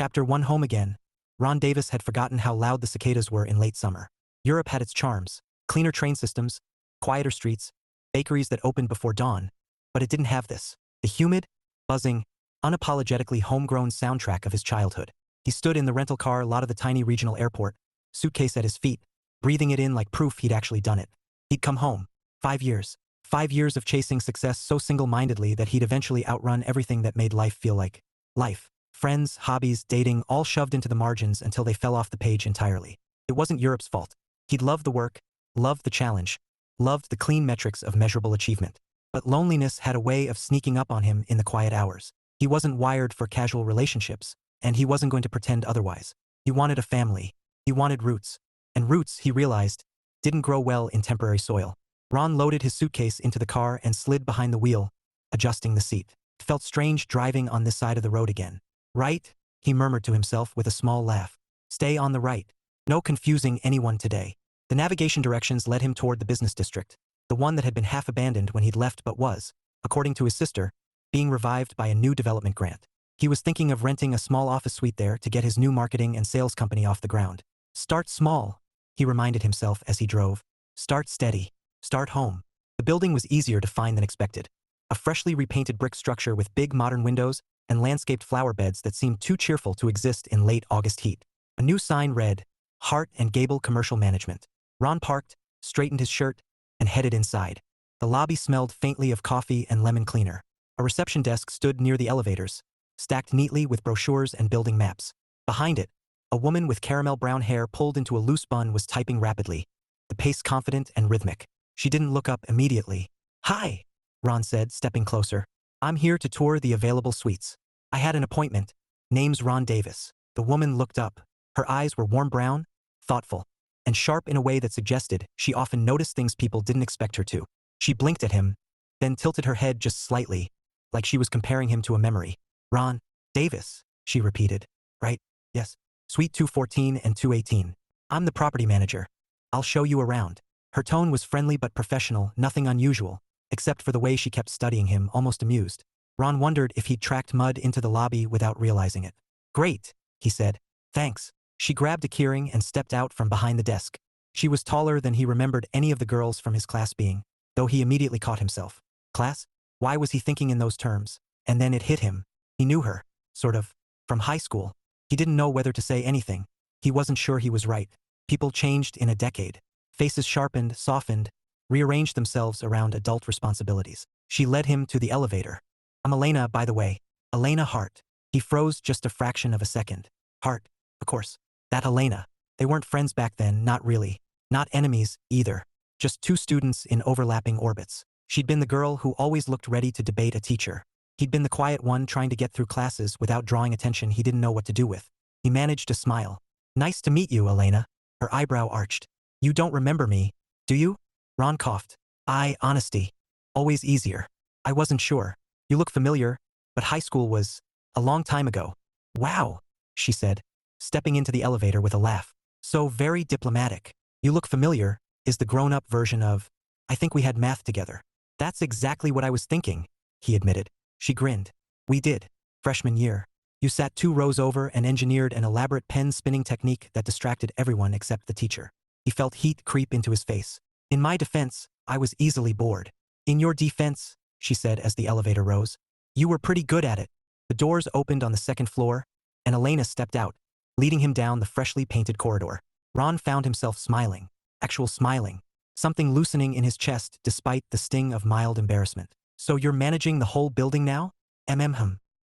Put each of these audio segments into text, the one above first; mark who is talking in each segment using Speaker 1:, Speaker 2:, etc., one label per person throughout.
Speaker 1: Chapter 1 Home Again. Ron Davis had forgotten how loud the cicadas were in late summer. Europe had its charms, cleaner train systems, quieter streets, bakeries that opened before dawn, but it didn't have this. The humid, buzzing, unapologetically homegrown soundtrack of his childhood. He stood in the rental car lot of the tiny regional airport, suitcase at his feet, breathing it in like proof he'd actually done it. He'd come home. 5 years. 5 years of chasing success so single-mindedly that he'd eventually outrun everything that made life feel like life. Friends, hobbies, dating, all shoved into the margins until they fell off the page entirely. It wasn't Europe's fault. He'd loved the work, loved the challenge, loved the clean metrics of measurable achievement. But loneliness had a way of sneaking up on him in the quiet hours. He wasn't wired for casual relationships, and he wasn't going to pretend otherwise. He wanted a family. He wanted roots. And roots, he realized, didn't grow well in temporary soil. Ron loaded his suitcase into the car and slid behind the wheel, adjusting the seat. It felt strange driving on this side of the road again. Right? He murmured to himself with a small laugh. Stay on the right. No confusing anyone today. The navigation directions led him toward the business district, the one that had been half abandoned when he'd left but was, according to his sister, being revived by a new development grant. He was thinking of renting a small office suite there to get his new marketing and sales company off the ground. Start small, he reminded himself as he drove. Start steady. Start home. The building was easier to find than expected. A freshly repainted brick structure with big modern windows and landscaped flower beds that seemed too cheerful to exist in late August heat. A new sign read, Hart and Gable Commercial Management. Ron parked, straightened his shirt, and headed inside. The lobby smelled faintly of coffee and lemon cleaner. A reception desk stood near the elevators, stacked neatly with brochures and building maps. Behind it, a woman with caramel brown hair pulled into a loose bun was typing rapidly, the pace confident and rhythmic. She didn't look up immediately. Hi, Ron said, stepping closer. I'm here to tour the available suites. I had an appointment. Name's Ron Davis. The woman looked up. Her eyes were warm brown, thoughtful, and sharp in a way that suggested she often noticed things people didn't expect her to. She blinked at him, then tilted her head just slightly, like she was comparing him to a memory. Ron Davis, she repeated. Right? Yes. Suite 214 and 218. I'm the property manager. I'll show you around. Her tone was friendly but professional, nothing unusual, except for the way she kept studying him, almost amused. Ron wondered if he'd tracked mud into the lobby without realizing it. Great, he said. Thanks. She grabbed a keyring and stepped out from behind the desk. She was taller than he remembered any of the girls from his class being, though he immediately caught himself. Class? Why was he thinking in those terms? And then it hit him. He knew her, sort of, from high school. He didn't know whether to say anything. He wasn't sure he was right. People changed in a decade. Faces sharpened, softened, rearranged themselves around adult responsibilities. She led him to the elevator. I'm Elena, by the way. Elena Hart. He froze just a fraction of a second. Hart, of course. That Elena. They weren't friends back then, not really. Not enemies, either. Just two students in overlapping orbits. She'd been the girl who always looked ready to debate a teacher. He'd been the quiet one trying to get through classes without drawing attention he didn't know what to do with. He managed to smile. Nice to meet you, Elena. Her eyebrow arched. You don't remember me, do you? Ron coughed. Honesty. Always easier. I wasn't sure. You look familiar, but high school was a long time ago. Wow, she said, stepping into the elevator with a laugh. So very diplomatic. You look familiar, is the grown-up version of, I think we had math together. That's exactly what I was thinking, he admitted. She grinned. We did. Freshman year. You sat 2 rows over and engineered an elaborate pen-spinning technique that distracted everyone except the teacher. He felt heat creep into his face. In my defense, I was easily bored. In your defense, she said as the elevator rose, you were pretty good at it. The doors opened on the 2nd floor, and Elena stepped out, leading him down the freshly painted corridor. Ron found himself smiling. Actual smiling. Something loosening in his chest despite the sting of mild embarrassment. So you're managing the whole building now?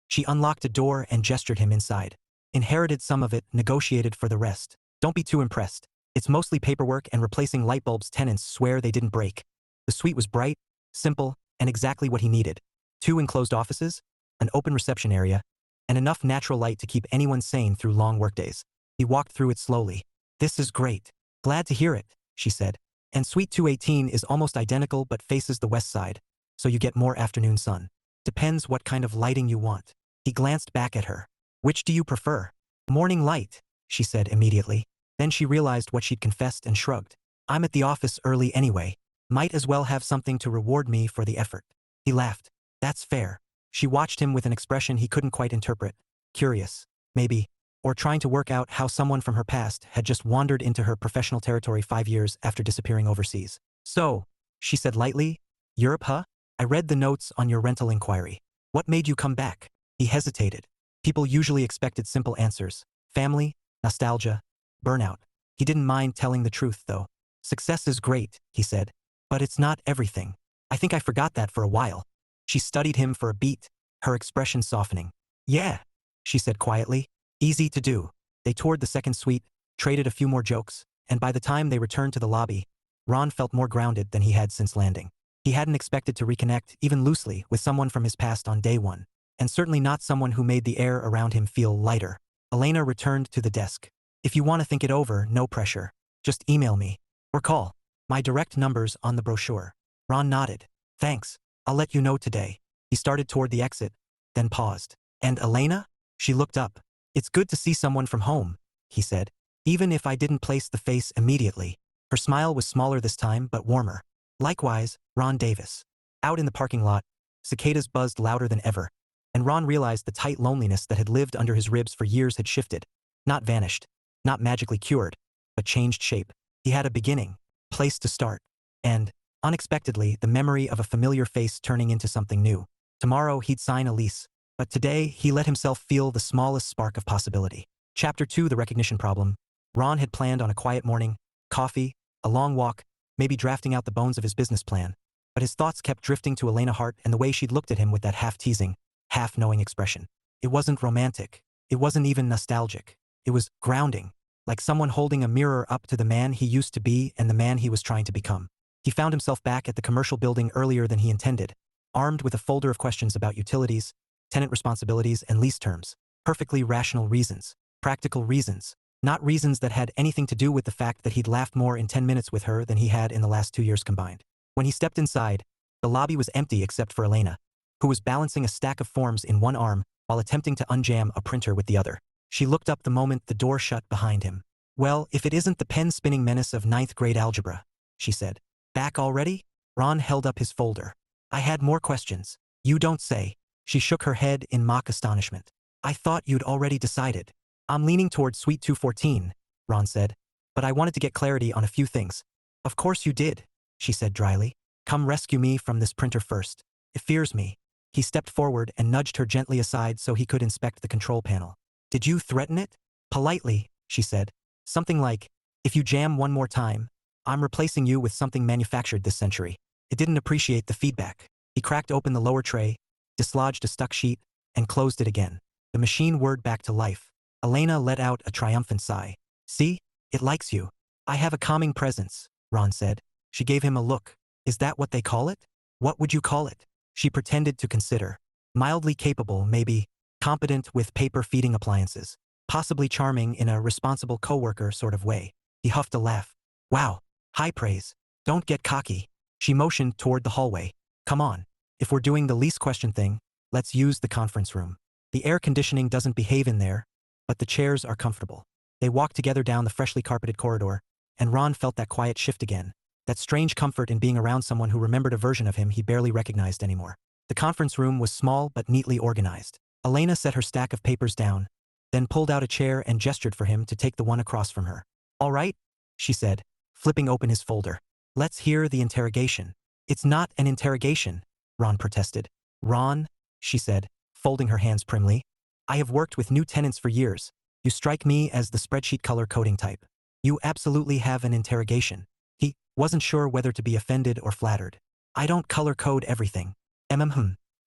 Speaker 1: She unlocked a door and gestured him inside. Inherited some of it, negotiated for the rest. Don't be too impressed. It's mostly paperwork and replacing light bulbs tenants swear they didn't break. The suite was bright, simple, and exactly what he needed. 2 enclosed offices, an open reception area, and enough natural light to keep anyone sane through long workdays. He walked through it slowly. This is great. Glad to hear it, she said. And Suite 218 is almost identical but faces the west side, so you get more afternoon sun. Depends what kind of lighting you want. He glanced back at her. Which do you prefer? Morning light, she said immediately. Then she realized what she'd confessed and shrugged. I'm at the office early anyway. Might as well have something to reward me for the effort. He laughed. That's fair. She watched him with an expression he couldn't quite interpret. Curious. Maybe. or trying to work out how someone from her past had just wandered into her professional territory 5 years after disappearing overseas. So, she said lightly, Europe, huh? I read the notes on your rental inquiry. What made you come back? He hesitated. People usually expected simple answers. Family, nostalgia, burnout. He didn't mind telling the truth, though. Success is great, he said. But it's not everything. I think I forgot that for a while. She studied him for a beat, her expression softening. Yeah, she said quietly. Easy to do. They toured the second suite, traded a few more jokes, and by the time they returned to the lobby, Ron felt more grounded than he had since landing. He hadn't expected to reconnect, even loosely, with someone from his past on day one, and certainly not someone who made the air around him feel lighter. Elena returned to the desk. If you want to think it over, no pressure. Just email me. Or call. My direct number's on the brochure. Ron nodded. Thanks. I'll let you know today. He started toward the exit, then paused. And Elena? She looked up. It's good to see someone from home, he said. Even if I didn't place the face immediately. Her smile was smaller this time, but warmer. Likewise, Ron Davis. Out in the parking lot, cicadas buzzed louder than ever, and Ron realized the tight loneliness that had lived under his ribs for years had shifted. Not vanished, not magically cured, but changed shape. He had a beginning, place to start, and, unexpectedly, the memory of a familiar face turning into something new. Tomorrow he'd sign a lease, but today he let himself feel the smallest spark of possibility. Chapter 2: The Recognition Problem. Ron had planned on a quiet morning, coffee, a long walk, maybe drafting out the bones of his business plan, but his thoughts kept drifting to Elena Hart and the way she'd looked at him with that half-teasing, half-knowing expression. It wasn't romantic. It wasn't even nostalgic. It was grounding, like someone holding a mirror up to the man he used to be and the man he was trying to become. He found himself back at the commercial building earlier than he intended, armed with a folder of questions about utilities, tenant responsibilities, and lease terms. Perfectly rational reasons. Practical reasons. Not reasons that had anything to do with the fact that he'd laughed more in 10 minutes with her than he had in the last 2 years combined. When he stepped inside, the lobby was empty except for Elena, who was balancing a stack of forms in one arm while attempting to unjam a printer with the other. She looked up the moment the door shut behind him. Well, if it isn't the pen-spinning menace of 9th grade algebra, she said. Back already? Ron held up his folder. I had more questions. You don't say. She shook her head in mock astonishment. I thought you'd already decided. I'm leaning toward Suite 214, Ron said, but I wanted to get clarity on a few things. Of course you did, she said dryly. Come rescue me from this printer first. It fears me. He stepped forward and nudged her gently aside so he could inspect the control panel. Did you threaten it? Politely, she said. Something like, if you jam one more time, I'm replacing you with something manufactured this century. It didn't appreciate the feedback. He cracked open the lower tray, dislodged a stuck sheet, and closed it again. The machine whirred back to life. Elena let out a triumphant sigh. See? It likes you. I have a calming presence, Ron said. She gave him a look. Is that what they call it? What would you call it? She pretended to consider. Mildly capable, maybe. Competent with paper-feeding appliances. Possibly charming in a responsible coworker sort of way. He huffed a laugh. Wow. High praise. Don't get cocky. She motioned toward the hallway. Come on. If we're doing the lease question thing, let's use the conference room. The air conditioning doesn't behave in there, but the chairs are comfortable. They walked together down the freshly carpeted corridor, and Ron felt that quiet shift again. That strange comfort in being around someone who remembered a version of him he barely recognized anymore. The conference room was small but neatly organized. Elena set her stack of papers down, then pulled out a chair and gestured for him to take the one across from her. All right, she said, flipping open his folder. Let's hear the interrogation. It's not an interrogation, Ron protested. Ron, she said, folding her hands primly. I have worked with new tenants for years. You strike me as the spreadsheet color coding type. You absolutely have an interrogation. He wasn't sure whether to be offended or flattered. I don't color code everything.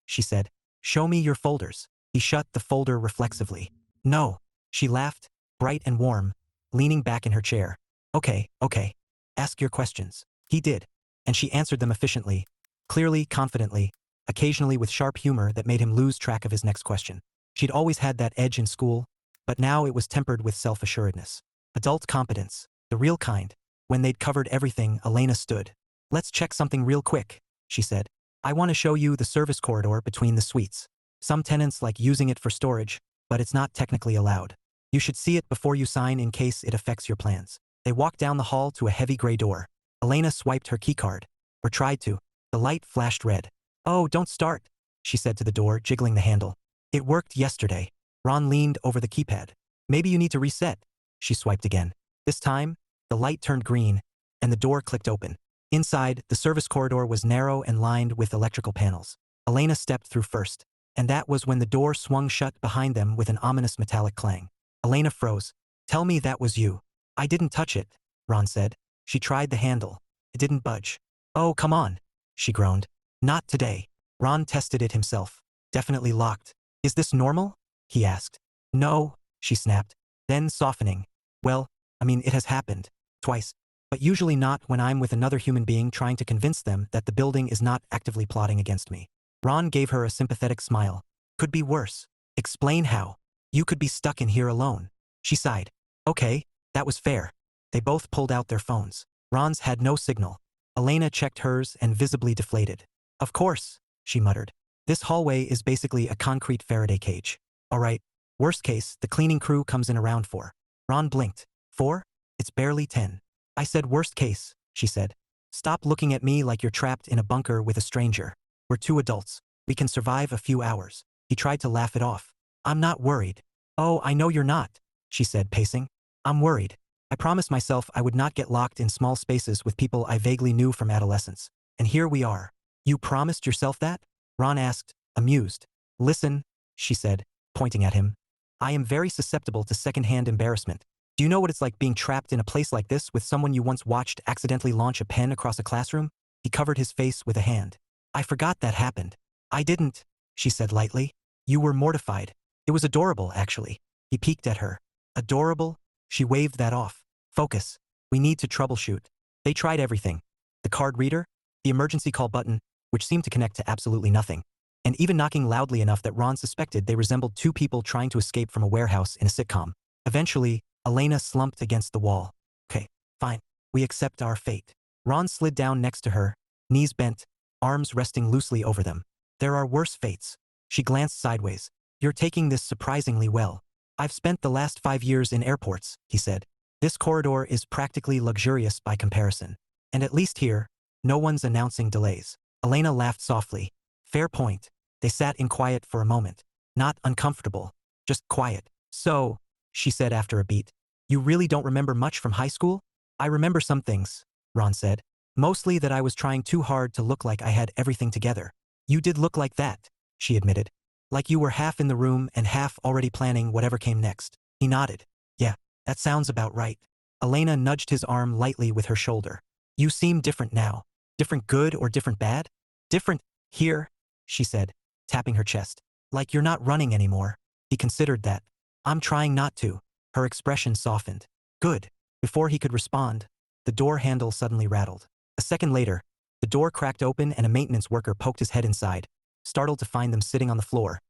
Speaker 1: She said. Show me your folders. He shut the folder reflexively. No, she laughed, bright and warm, leaning back in her chair. Okay. Ask your questions. He did, and she answered them efficiently, clearly, confidently, occasionally with sharp humor that made him lose track of his next question. She'd always had that edge in school, but now it was tempered with self-assuredness. Adult competence, the real kind. When they'd covered everything, Elena stood. Let's check something real quick, she said. I want to show you the service corridor between the suites. Some tenants like using it for storage, but it's not technically allowed. You should see it before you sign in case it affects your plans. They walked down the hall to a heavy gray door. Elena swiped her keycard, or tried to. The light flashed red. Oh, don't start, she said to the door, jiggling the handle. It worked yesterday. Ron leaned over the keypad. Maybe you need to reset. She swiped again. This time, the light turned green, and the door clicked open. Inside, the service corridor was narrow and lined with electrical panels. Elena stepped through first, and that was when the door swung shut behind them with an ominous metallic clang. Elena froze. Tell me that was you. I didn't touch it, Ron said. She tried the handle. It didn't budge. Oh, come on, she groaned. Not today. Ron tested it himself. Definitely locked. Is this normal? He asked. No, she snapped. Then softening. Well, I mean, it has happened. Twice. But usually not when I'm with another human being trying to convince them that the building is not actively plotting against me. Ron gave her a sympathetic smile. Could be worse. Explain how. You could be stuck in here alone. She sighed. Okay, that was fair. They both pulled out their phones. Ron's had no signal. Elena checked hers and visibly deflated. Of course, she muttered. This hallway is basically a concrete Faraday cage. All right. Worst case, the cleaning crew comes in around 4. Ron blinked. 4? It's barely 10. I said worst case, she said. Stop looking at me like you're trapped in a bunker with a stranger. We're 2 adults. We can survive a few hours. He tried to laugh it off. I'm not worried. Oh, I know you're not, she said, pacing. I'm worried. I promised myself I would not get locked in small spaces with people I vaguely knew from adolescence. And here we are. You promised yourself that? Ron asked, amused. Listen, she said, pointing at him. I am very susceptible to secondhand embarrassment. Do you know what it's like being trapped in a place like this with someone you once watched accidentally launch a pen across a classroom? He covered his face with a hand. I forgot that happened. I didn't, she said lightly. You were mortified. It was adorable, actually. He peeked at her. Adorable? She waved that off. Focus. We need to troubleshoot. They tried everything. The card reader, the emergency call button, which seemed to connect to absolutely nothing, and even knocking loudly enough that Ron suspected they resembled 2 people trying to escape from a warehouse in a sitcom. Eventually, Elena slumped against the wall. Okay, fine. We accept our fate. Ron slid down next to her, knees bent, arms resting loosely over them. There are worse fates. She glanced sideways. You're taking this surprisingly well. I've spent the last 5 years in airports, he said. This corridor is practically luxurious by comparison. And at least here, no one's announcing delays. Elena laughed softly. Fair point. They sat in quiet for a moment. Not uncomfortable, just quiet. So, she said after a beat, you really don't remember much from high school? I remember some things, Ron said. Mostly that I was trying too hard to look like I had everything together. You did look like that, she admitted. Like you were half in the room and half already planning whatever came next. He nodded. Yeah, that sounds about right. Elena nudged his arm lightly with her shoulder. You seem different now. Different good or different bad? Different, here, she said, tapping her chest. Like you're not running anymore. He considered that. I'm trying not to. Her expression softened. Good. Before he could respond, the door handle suddenly rattled. A second later, the door cracked open and a maintenance worker poked his head inside, startled to find them sitting on the floor.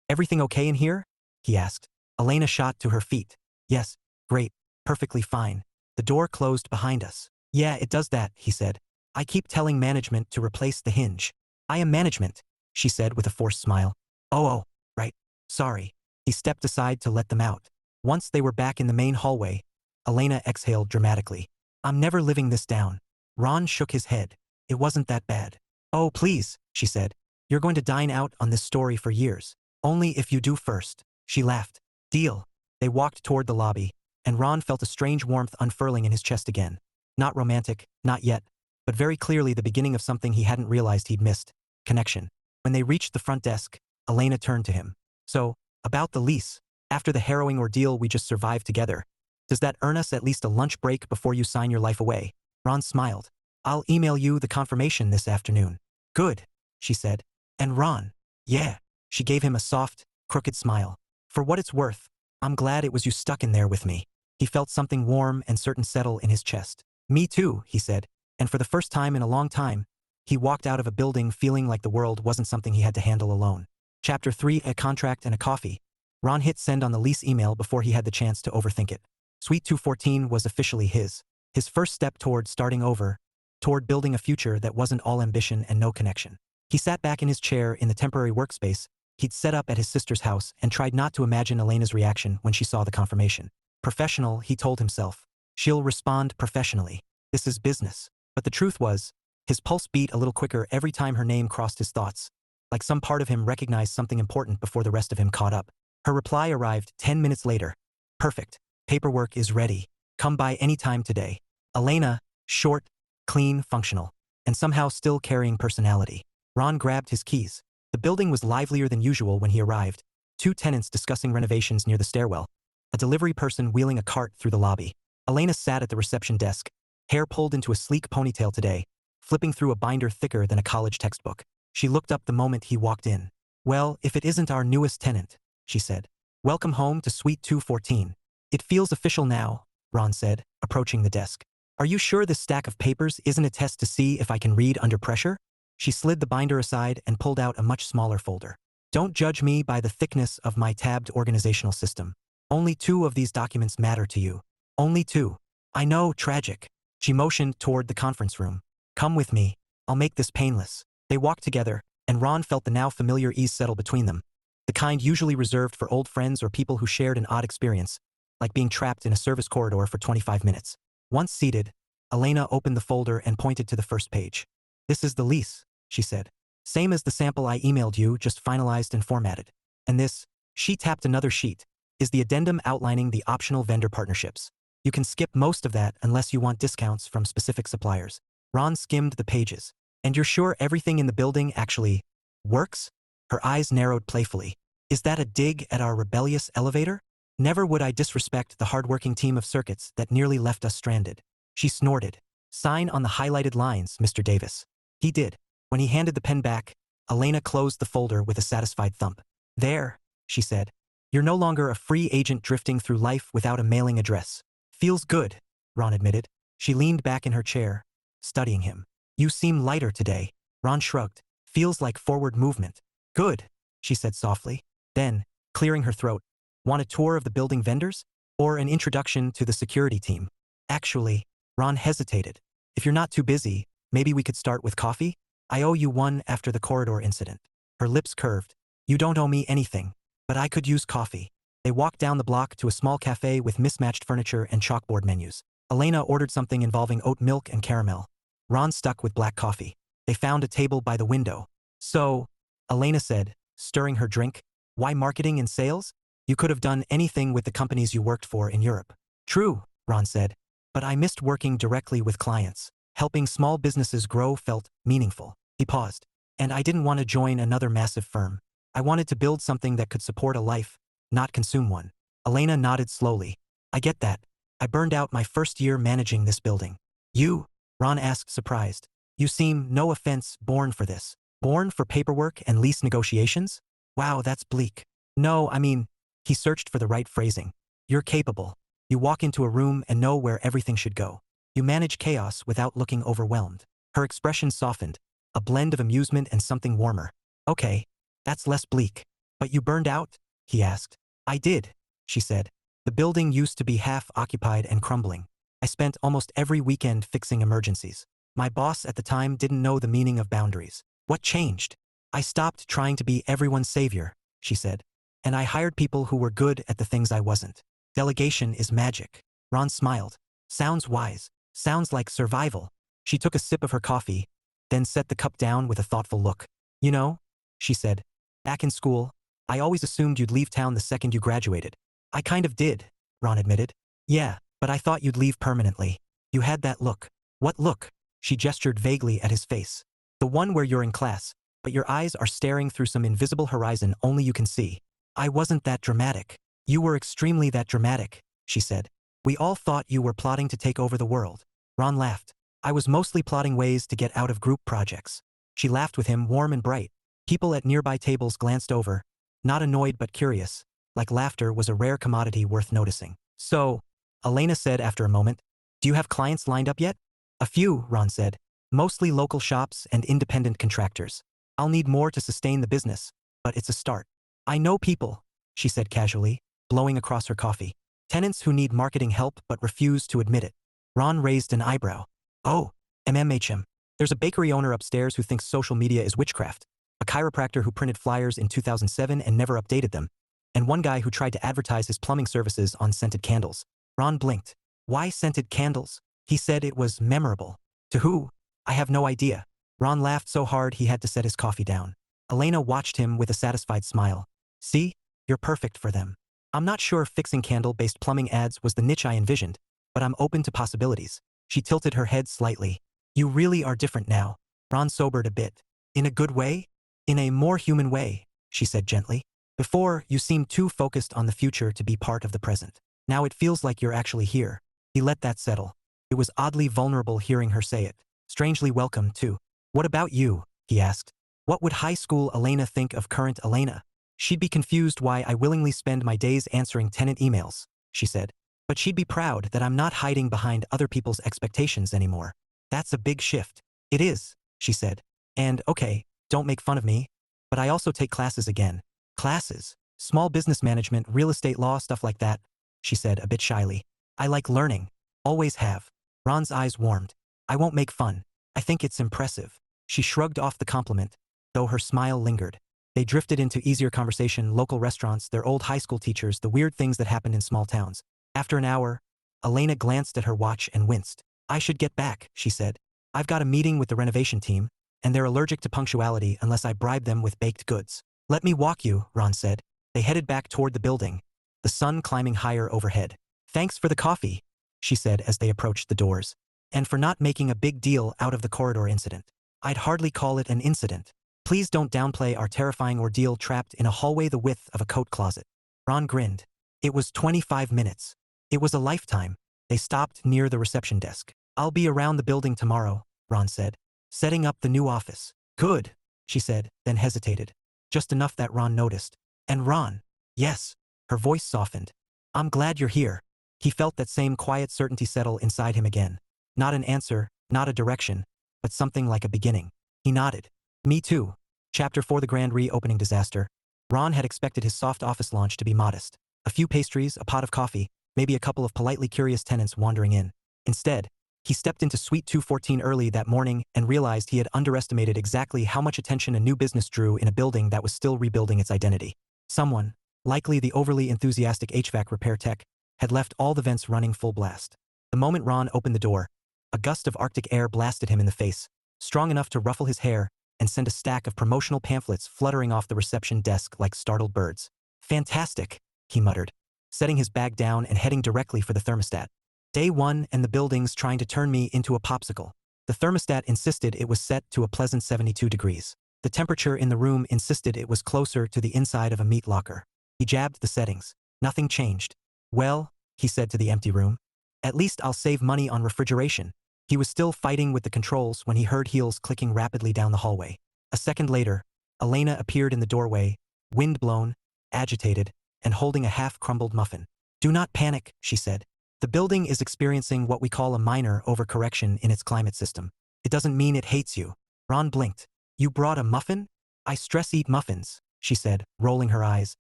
Speaker 1: Everything okay in here? He asked. Elena shot to her feet. Yes, great, perfectly fine. The door closed behind us. Yeah, it does that, he said. I keep telling management to replace the hinge. I am management, she said with a forced smile. Oh, right. Sorry. He stepped aside to let them out. Once they were back in the main hallway, Elena exhaled dramatically. I'm never living this down. Ron shook his head. It wasn't that bad. Oh, please, she said. You're going to dine out on this story for years. Only if you do first. She laughed. Deal. They walked toward the lobby, and Ron felt a strange warmth unfurling in his chest again. Not romantic, not yet, but very clearly the beginning of something he hadn't realized he'd missed. Connection. When they reached the front desk, Elena turned to him. So, about the lease. After the harrowing ordeal we just survived together, does that earn us at least a lunch break before you sign your life away? Ron smiled. I'll email you the confirmation this afternoon. Good, she said. And Ron? Yeah. She gave him a soft, crooked smile. For what it's worth, I'm glad it was you stuck in there with me. He felt something warm and certain settle in his chest. Me too, he said. And for the first time in a long time, he walked out of a building feeling like the world wasn't something he had to handle alone. Chapter 3, A Contract and a Coffee. Ron hit send on the lease email before he had the chance to overthink it. Suite 214 was officially his. His first step toward starting over, toward building a future that wasn't all ambition and no connection. He sat back in his chair in the temporary workspace he'd set up at his sister's house and tried not to imagine Elena's reaction when she saw the confirmation. Professional, he told himself. She'll respond professionally. This is business. But the truth was, his pulse beat a little quicker every time her name crossed his thoughts, like some part of him recognized something important before the rest of him caught up. Her reply arrived 10 minutes later. Perfect. Paperwork is ready. Come by anytime today. Elena, short, clean, functional, and somehow still carrying personality. Ron grabbed his keys. The building was livelier than usual when he arrived. 2 tenants discussing renovations near the stairwell. A delivery person wheeling a cart through the lobby. Elena sat at the reception desk, hair pulled into a sleek ponytail today, flipping through a binder thicker than a college textbook. She looked up the moment he walked in. Well, if it isn't our newest tenant, she said. Welcome home to Suite 214. It feels official now, Ron said, approaching the desk. Are you sure this stack of papers isn't a test to see if I can read under pressure? She slid the binder aside and pulled out a much smaller folder. Don't judge me by the thickness of my tabbed organizational system. Only 2 of these documents matter to you. Only 2. I know, tragic. She motioned toward the conference room. Come with me. I'll make this painless. They walked together, and Ron felt the now familiar ease settle between them. The kind usually reserved for old friends or people who shared an odd experience, like being trapped in a service corridor for 25 minutes. Once seated, Elena opened the folder and pointed to the first page. This is the lease, she said. Same as the sample I emailed you, just finalized and formatted. And this, she tapped another sheet, is the addendum outlining the optional vendor partnerships. You can skip most of that unless you want discounts from specific suppliers. Ron skimmed the pages. And you're sure everything in the building actually works? Her eyes narrowed playfully. Is that a dig at our rebellious elevator? Never would I disrespect the hardworking team of circuits that nearly left us stranded. She snorted. Sign on the highlighted lines, Mr. Davis. He did. When he handed the pen back, Elena closed the folder with a satisfied thump. There, she said. You're no longer a free agent drifting through life without a mailing address. Feels good, Ron admitted. She leaned back in her chair, studying him. You seem lighter today. Ron shrugged. Feels like forward movement. Good, she said softly. Then, clearing her throat, want a tour of the building vendors? Or an introduction to the security team? Actually, Ron hesitated. If you're not too busy, maybe we could start with coffee? I owe you one after the corridor incident. Her lips curved. You don't owe me anything, but I could use coffee. They walked down the block to a small cafe with mismatched furniture and chalkboard menus. Elena ordered something involving oat milk and caramel. Ron stuck with black coffee. They found a table by the window. So, Elena said, stirring her drink, why marketing and sales? You could have done anything with the companies you worked for in Europe. True, Ron said, but I missed working directly with clients. Helping small businesses grow felt meaningful. He paused. And I didn't want to join another massive firm. I wanted to build something that could support a life, not consume one. Elena nodded slowly. I get that. I burned out my first year managing this building. You? Ron asked, surprised. You seem, no offense, born for this. Born for paperwork and lease negotiations? Wow, that's bleak. No, I mean, he searched for the right phrasing. You're capable. You walk into a room and know where everything should go. You manage chaos without looking overwhelmed. Her expression softened, a blend of amusement and something warmer. Okay, that's less bleak. But you burned out? He asked. I did, she said. The building used to be half occupied and crumbling. I spent almost every weekend fixing emergencies. My boss at the time didn't know the meaning of boundaries. What changed? I stopped trying to be everyone's savior, she said. And I hired people who were good at the things I wasn't. Delegation is magic. Ron smiled. Sounds wise. Sounds like survival. She took a sip of her coffee, then set the cup down with a thoughtful look. You know, she said, back in school, I always assumed you'd leave town the second you graduated. I kind of did, Ron admitted. Yeah, but I thought you'd leave permanently. You had that look. What look? She gestured vaguely at his face. The one where you're in class, but your eyes are staring through some invisible horizon only you can see. I wasn't that dramatic. You were extremely that dramatic, she said. We all thought you were plotting to take over the world. Ron laughed. I was mostly plotting ways to get out of group projects. She laughed with him, warm and bright. People at nearby tables glanced over, not annoyed but curious, like laughter was a rare commodity worth noticing. So, Elena said after a moment, do you have clients lined up yet? A few, Ron said. Mostly local shops and independent contractors. I'll need more to sustain the business, but it's a start. I know people, she said casually, blowing across her coffee. Tenants who need marketing help but refuse to admit it. Ron raised an eyebrow. Oh, MMHM. There's a bakery owner upstairs who thinks social media is witchcraft. A chiropractor who printed flyers in 2007 and never updated them. And one guy who tried to advertise his plumbing services on scented candles. Ron blinked. Why scented candles? He said it was memorable. To who? I have no idea. Ron laughed so hard he had to set his coffee down. Elena watched him with a satisfied smile. See? You're perfect for them. I'm not sure fixing candle-based plumbing ads was the niche I envisioned, but I'm open to possibilities. She tilted her head slightly. You really are different now. Ron sobered a bit. In a good way? In a more human way, she said gently. Before, you seemed too focused on the future to be part of the present. Now it feels like you're actually here. He let that settle. It was oddly vulnerable hearing her say it. Strangely welcome, too. What about you? He asked. What would high school Elena think of current Elena? She'd be confused why I willingly spend my days answering tenant emails, she said. But she'd be proud that I'm not hiding behind other people's expectations anymore. That's a big shift. It is, she said. And, okay, don't make fun of me. But I also take classes again. Classes? Small business management, real estate law, stuff like that, she said a bit shyly. I like learning. Always have. Ron's eyes warmed. I won't make fun. I think it's impressive. She shrugged off the compliment, though her smile lingered. They drifted into easier conversation, local restaurants, their old high school teachers, the weird things that happened in small towns. After an hour, Elena glanced at her watch and winced. I should get back, she said. I've got a meeting with the renovation team, and they're allergic to punctuality unless I bribe them with baked goods. Let me walk you, Ron said. They headed back toward the building, the sun climbing higher overhead. Thanks for the coffee, she said as they approached the doors. And for not making a big deal out of the corridor incident. I'd hardly call it an incident. Please don't downplay our terrifying ordeal trapped in a hallway the width of a coat closet. Ron grinned. It was 25 minutes. It was a lifetime. They stopped near the reception desk. I'll be around the building tomorrow, Ron said. Setting up the new office. Good, she said, then hesitated. Just enough that Ron noticed. And Ron. Yes. Her voice softened. I'm glad you're here. He felt that same quiet certainty settle inside him again. Not an answer, not a direction, but something like a beginning. He nodded. Me too. Chapter 4: The Grand Reopening Disaster. Ron had expected his soft office launch to be modest. A few pastries, a pot of coffee, maybe a couple of politely curious tenants wandering in. Instead, he stepped into Suite 214 early that morning and realized he had underestimated exactly how much attention a new business drew in a building that was still rebuilding its identity. Someone, likely the overly enthusiastic HVAC repair tech, had left all the vents running full blast. The moment Ron opened the door, a gust of Arctic air blasted him in the face, strong enough to ruffle his hair and send a stack of promotional pamphlets fluttering off the reception desk like startled birds. Fantastic, he muttered, setting his bag down and heading directly for the thermostat. Day one and the building's trying to turn me into a popsicle. The thermostat insisted it was set to a pleasant 72 degrees. The temperature in the room insisted it was closer to the inside of a meat locker. He jabbed the settings. Nothing changed. Well, he said to the empty room, at least I'll save money on refrigeration. He was still fighting with the controls when he heard heels clicking rapidly down the hallway. A second later, Elena appeared in the doorway, wind-blown, agitated, and holding a half-crumbled muffin. Do not panic, she said. The building is experiencing what we call a minor overcorrection in its climate system. It doesn't mean it hates you. Ron blinked. You brought a muffin? I stress-eat muffins, she said, rolling her eyes.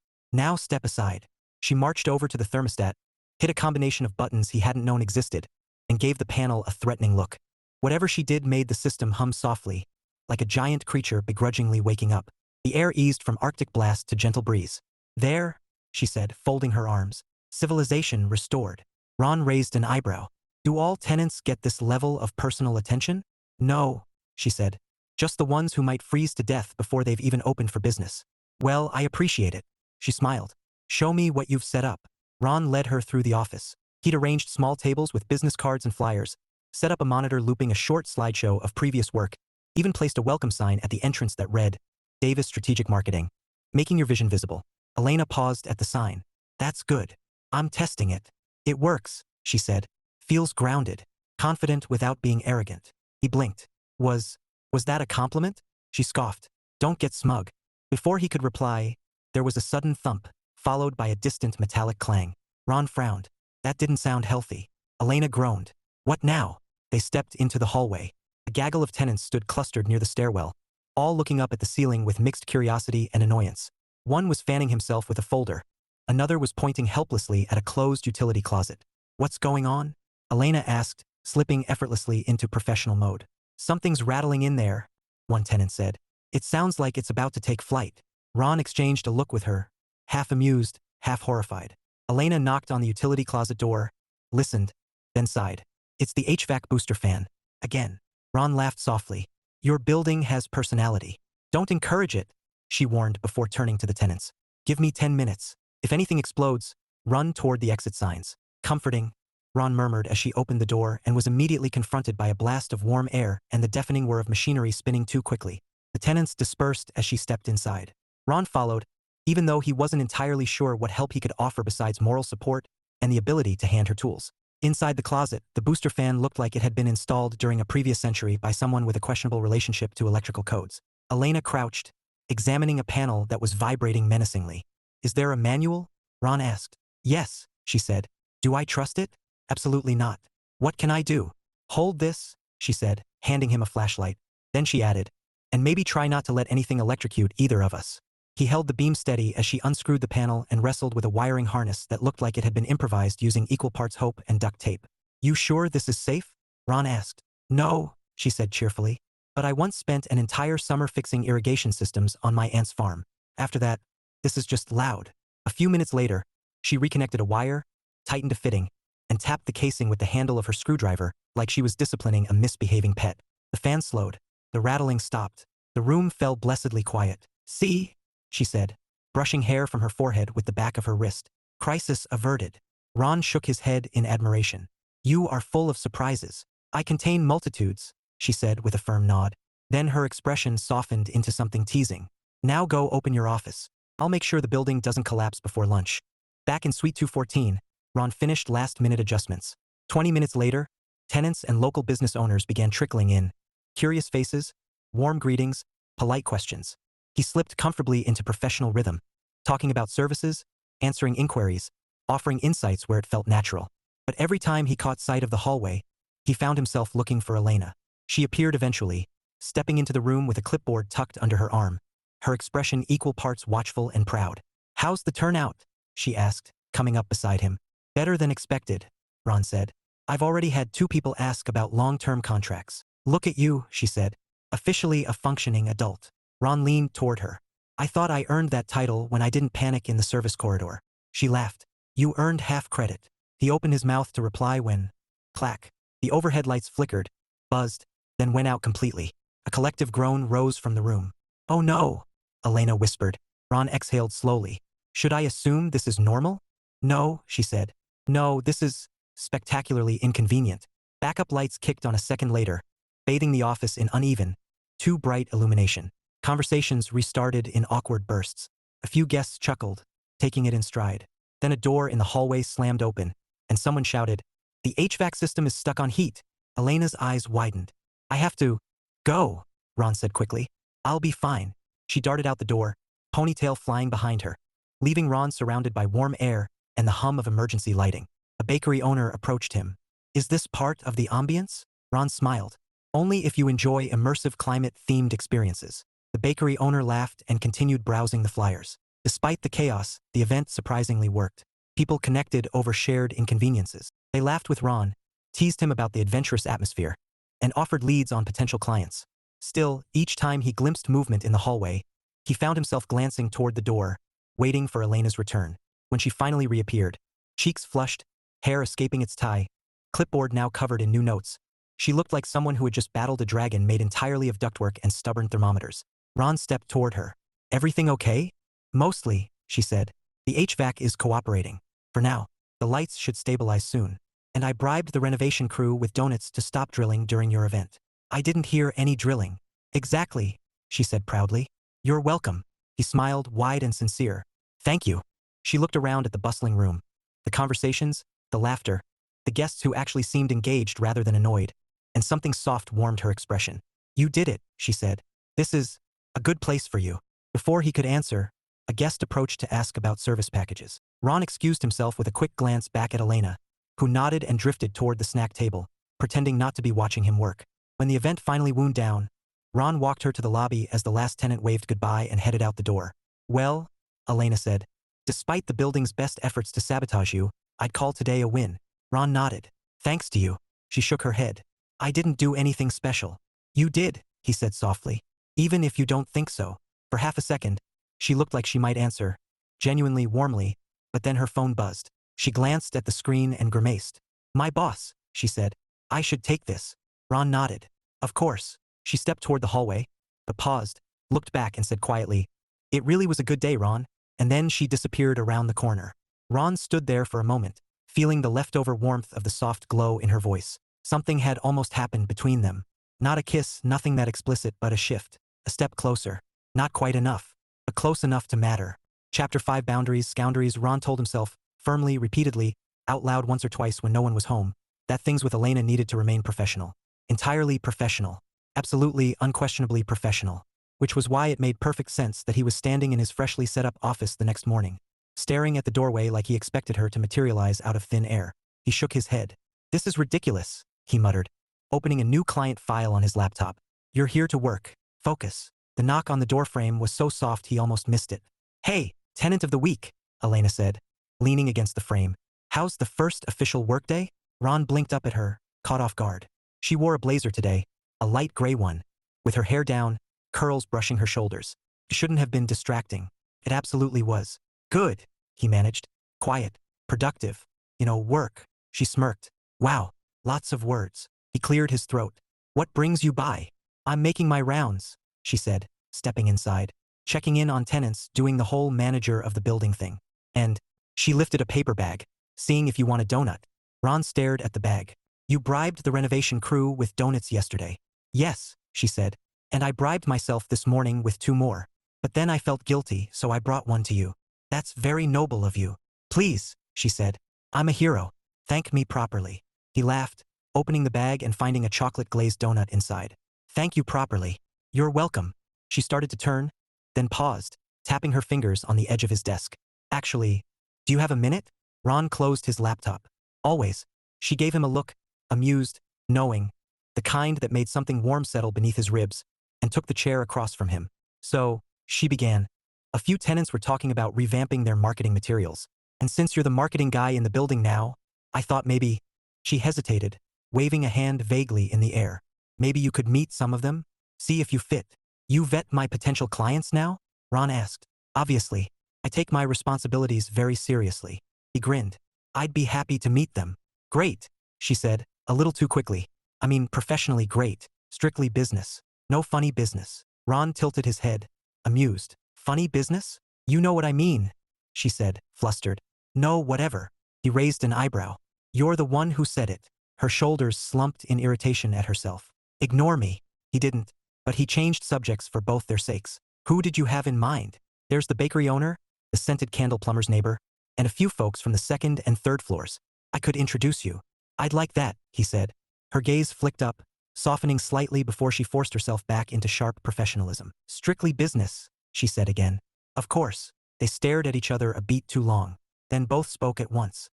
Speaker 1: Now step aside. She marched over to the thermostat, hit a combination of buttons he hadn't known existed, and gave the panel a threatening look. Whatever she did made the system hum softly, like a giant creature begrudgingly waking up. The air eased from Arctic blast to gentle breeze. There, she said, folding her arms. Civilization restored. Ron raised an eyebrow. Do all tenants get this level of personal attention? No, she said. Just the ones who might freeze to death before they've even opened for business. Well, I appreciate it. She smiled. Show me what you've set up. Ron led her through the office. He'd arranged small tables with business cards and flyers, set up a monitor looping a short slideshow of previous work, even placed a welcome sign at the entrance that read, Davis Strategic Marketing. Making your vision visible. Elena paused at the sign. That's good. I'm testing it. It works, she said. Feels grounded. Confident without being arrogant. He blinked. Was that a compliment? She scoffed. Don't get smug. Before he could reply, there was a sudden thump, followed by a distant metallic clang. Ron frowned. That didn't sound healthy. Elena groaned. What now? They stepped into the hallway. A gaggle of tenants stood clustered near the stairwell, all looking up at the ceiling with mixed curiosity and annoyance. One was fanning himself with a folder. Another was pointing helplessly at a closed utility closet. What's going on? Elena asked, slipping effortlessly into professional mode. Something's rattling in there, one tenant said. It sounds like it's about to take flight. Ron exchanged a look with her, half amused, half horrified. Elena knocked on the utility closet door, listened, then sighed. It's the HVAC booster fan. Again. Ron laughed softly. Your building has personality. Don't encourage it, she warned before turning to the tenants. Give me 10 minutes. If anything explodes, run toward the exit signs. Comforting, Ron murmured as she opened the door and was immediately confronted by a blast of warm air and the deafening whir of machinery spinning too quickly. The tenants dispersed as she stepped inside. Ron followed, even though he wasn't entirely sure what help he could offer besides moral support and the ability to hand her tools. Inside the closet, the booster fan looked like it had been installed during a previous century by someone with a questionable relationship to electrical codes. Elena crouched, examining a panel that was vibrating menacingly. Is there a manual? Ron asked. Yes, she said. Do I trust it? Absolutely not. What can I do? Hold this, she said, handing him a flashlight. Then she added, and maybe try not to let anything electrocute either of us. He held the beam steady as she unscrewed the panel and wrestled with a wiring harness that looked like it had been improvised using equal parts hope and duct tape. You sure this is safe? Ron asked. No, she said cheerfully. But I once spent an entire summer fixing irrigation systems on my aunt's farm. After that, this is just loud. A few minutes later, she reconnected a wire, tightened a fitting, and tapped the casing with the handle of her screwdriver like she was disciplining a misbehaving pet. The fan slowed. The rattling stopped. The room fell blessedly quiet. See? She said, brushing hair from her forehead with the back of her wrist. Crisis averted. Ron shook his head in admiration. You are full of surprises. I contain multitudes, she said with a firm nod. Then her expression softened into something teasing. Now go open your office. I'll make sure the building doesn't collapse before lunch. Back in Suite 214, Ron finished last-minute adjustments. 20 minutes later, tenants and local business owners began trickling in. Curious faces, warm greetings, polite questions. He slipped comfortably into professional rhythm, talking about services, answering inquiries, offering insights where it felt natural. But every time he caught sight of the hallway, he found himself looking for Elena. She appeared eventually, stepping into the room with a clipboard tucked under her arm, her expression equal parts watchful and proud. How's the turnout? She asked, coming up beside him. Better than expected, Ron said. I've already had 2 people ask about long-term contracts. Look at you, she said, officially a functioning adult. Ron leaned toward her. I thought I earned that title when I didn't panic in the service corridor. She laughed. You earned half credit. He opened his mouth to reply when, clack, the overhead lights flickered, buzzed, then went out completely. A collective groan rose from the room. Oh no, Elena whispered. Ron exhaled slowly. Should I assume this is normal? No, she said. No, this is spectacularly inconvenient. Backup lights kicked on a second later, bathing the office in uneven, too bright illumination. Conversations restarted in awkward bursts. A few guests chuckled, taking it in stride. Then a door in the hallway slammed open, and someone shouted, The HVAC system is stuck on heat. Elena's eyes widened. I have to go, Ron said quickly. I'll be fine. She darted out the door, ponytail flying behind her, leaving Ron surrounded by warm air and the hum of emergency lighting. A bakery owner approached him. Is this part of the ambience? Ron smiled. Only if you enjoy immersive climate-themed experiences. The bakery owner laughed and continued browsing the flyers. Despite the chaos, the event surprisingly worked. People connected over shared inconveniences. They laughed with Ron, teased him about the adventurous atmosphere, and offered leads on potential clients. Still, each time he glimpsed movement in the hallway, he found himself glancing toward the door, waiting for Elena's return. When she finally reappeared, cheeks flushed, hair escaping its tie, clipboard now covered in new notes, she looked like someone who had just battled a dragon made entirely of ductwork and stubborn thermometers. Ron stepped toward her. Everything okay? Mostly, she said. The HVAC is cooperating. For now. The lights should stabilize soon. And I bribed the renovation crew with donuts to stop drilling during your event. I didn't hear any drilling. Exactly, she said proudly. You're welcome. He smiled, wide and sincere. Thank you. She looked around at the bustling room. The conversations, the laughter, the guests who actually seemed engaged rather than annoyed, and something soft warmed her expression. You did it, she said. This is a good place for you. Before he could answer, a guest approached to ask about service packages. Ron excused himself with a quick glance back at Elena, who nodded and drifted toward the snack table, pretending not to be watching him work. When the event finally wound down, Ron walked her to the lobby as the last tenant waved goodbye and headed out the door. Well, Elena said, despite the building's best efforts to sabotage you, I'd call today a win. Ron nodded. Thanks to you. She shook her head. I didn't do anything special. You did, he said softly. Even if you don't think so. For half a second, she looked like she might answer, genuinely warmly, but then her phone buzzed. She glanced at the screen and grimaced. My boss, she said. I should take this. Ron nodded. Of course. She stepped toward the hallway, but paused, looked back and said quietly, It really was a good day, Ron. and then she disappeared around the corner. Ron stood there for a moment, feeling the leftover warmth of the soft glow in her voice. Something had almost happened between them. Not a kiss, nothing that explicit, but a shift. A step closer. Not quite enough, but close enough to matter. Chapter 5 Boundaries, Scoundaries. Ron told himself, firmly, repeatedly, out loud once or twice when no one was home, that things with Elena needed to remain professional. Entirely professional. Absolutely, unquestionably professional. Which was why it made perfect sense that he was standing in his freshly set up office the next morning, staring at the doorway like he expected her to materialize out of thin air. He shook his head. This is ridiculous, he muttered, opening a new client file on his laptop. You're here to work. Focus. The knock on the doorframe was so soft he almost missed it. Hey, tenant of the week, Elena said, leaning against the frame. How's the first official workday? Ron blinked up at her, caught off guard. She wore a blazer today, a light gray one, with her hair down, curls brushing her shoulders. It shouldn't have been distracting. It absolutely was. Good, he managed. Quiet. Productive. Work. She smirked. Wow. Lots of words. He cleared his throat. What brings you by? I'm making my rounds, she said, stepping inside. Checking in on tenants, doing the whole manager of the building thing. And she lifted a paper bag, seeing if you want a donut. Ron stared at the bag. You bribed the renovation crew with donuts yesterday. Yes, she said. And I bribed myself this morning with 2 more. But then I felt guilty, so I brought one to you. That's very noble of you. Please, she said. I'm a hero. Thank me properly. He laughed, opening the bag and finding a chocolate-glazed donut inside. Thank you properly. You're welcome. She started to turn, then paused, tapping her fingers on the edge of his desk. Actually, do you have a minute? Ron closed his laptop. Always. She gave him a look, amused, knowing, the kind that made something warm settle beneath his ribs, and took the chair across from him. So, she began. A few tenants were talking about revamping their marketing materials. And since you're the marketing guy in the building now, I thought maybe. She hesitated, waving a hand vaguely in the air. Maybe you could meet some of them? See if you fit. You vet my potential clients now? Ron asked. Obviously. I take my responsibilities very seriously. He grinned. I'd be happy to meet them. Great, she said, a little too quickly. I mean, professionally great. Strictly business. No funny business. Ron tilted his head, amused. Funny business? You know what I mean, she said, flustered. No, whatever. He raised an eyebrow. You're the one who said it. Her shoulders slumped in irritation at herself. Ignore me. He didn't. But he changed subjects for both their sakes. Who did you have in mind? There's the bakery owner, the scented candle plumber's neighbor, and a few folks from the 2nd and 3rd floors. I could introduce you. I'd like that, he said. Her gaze flicked up, softening slightly before she forced herself back into sharp professionalism. Strictly business, she said again. Of course. They stared at each other a beat too long. Then both spoke at once.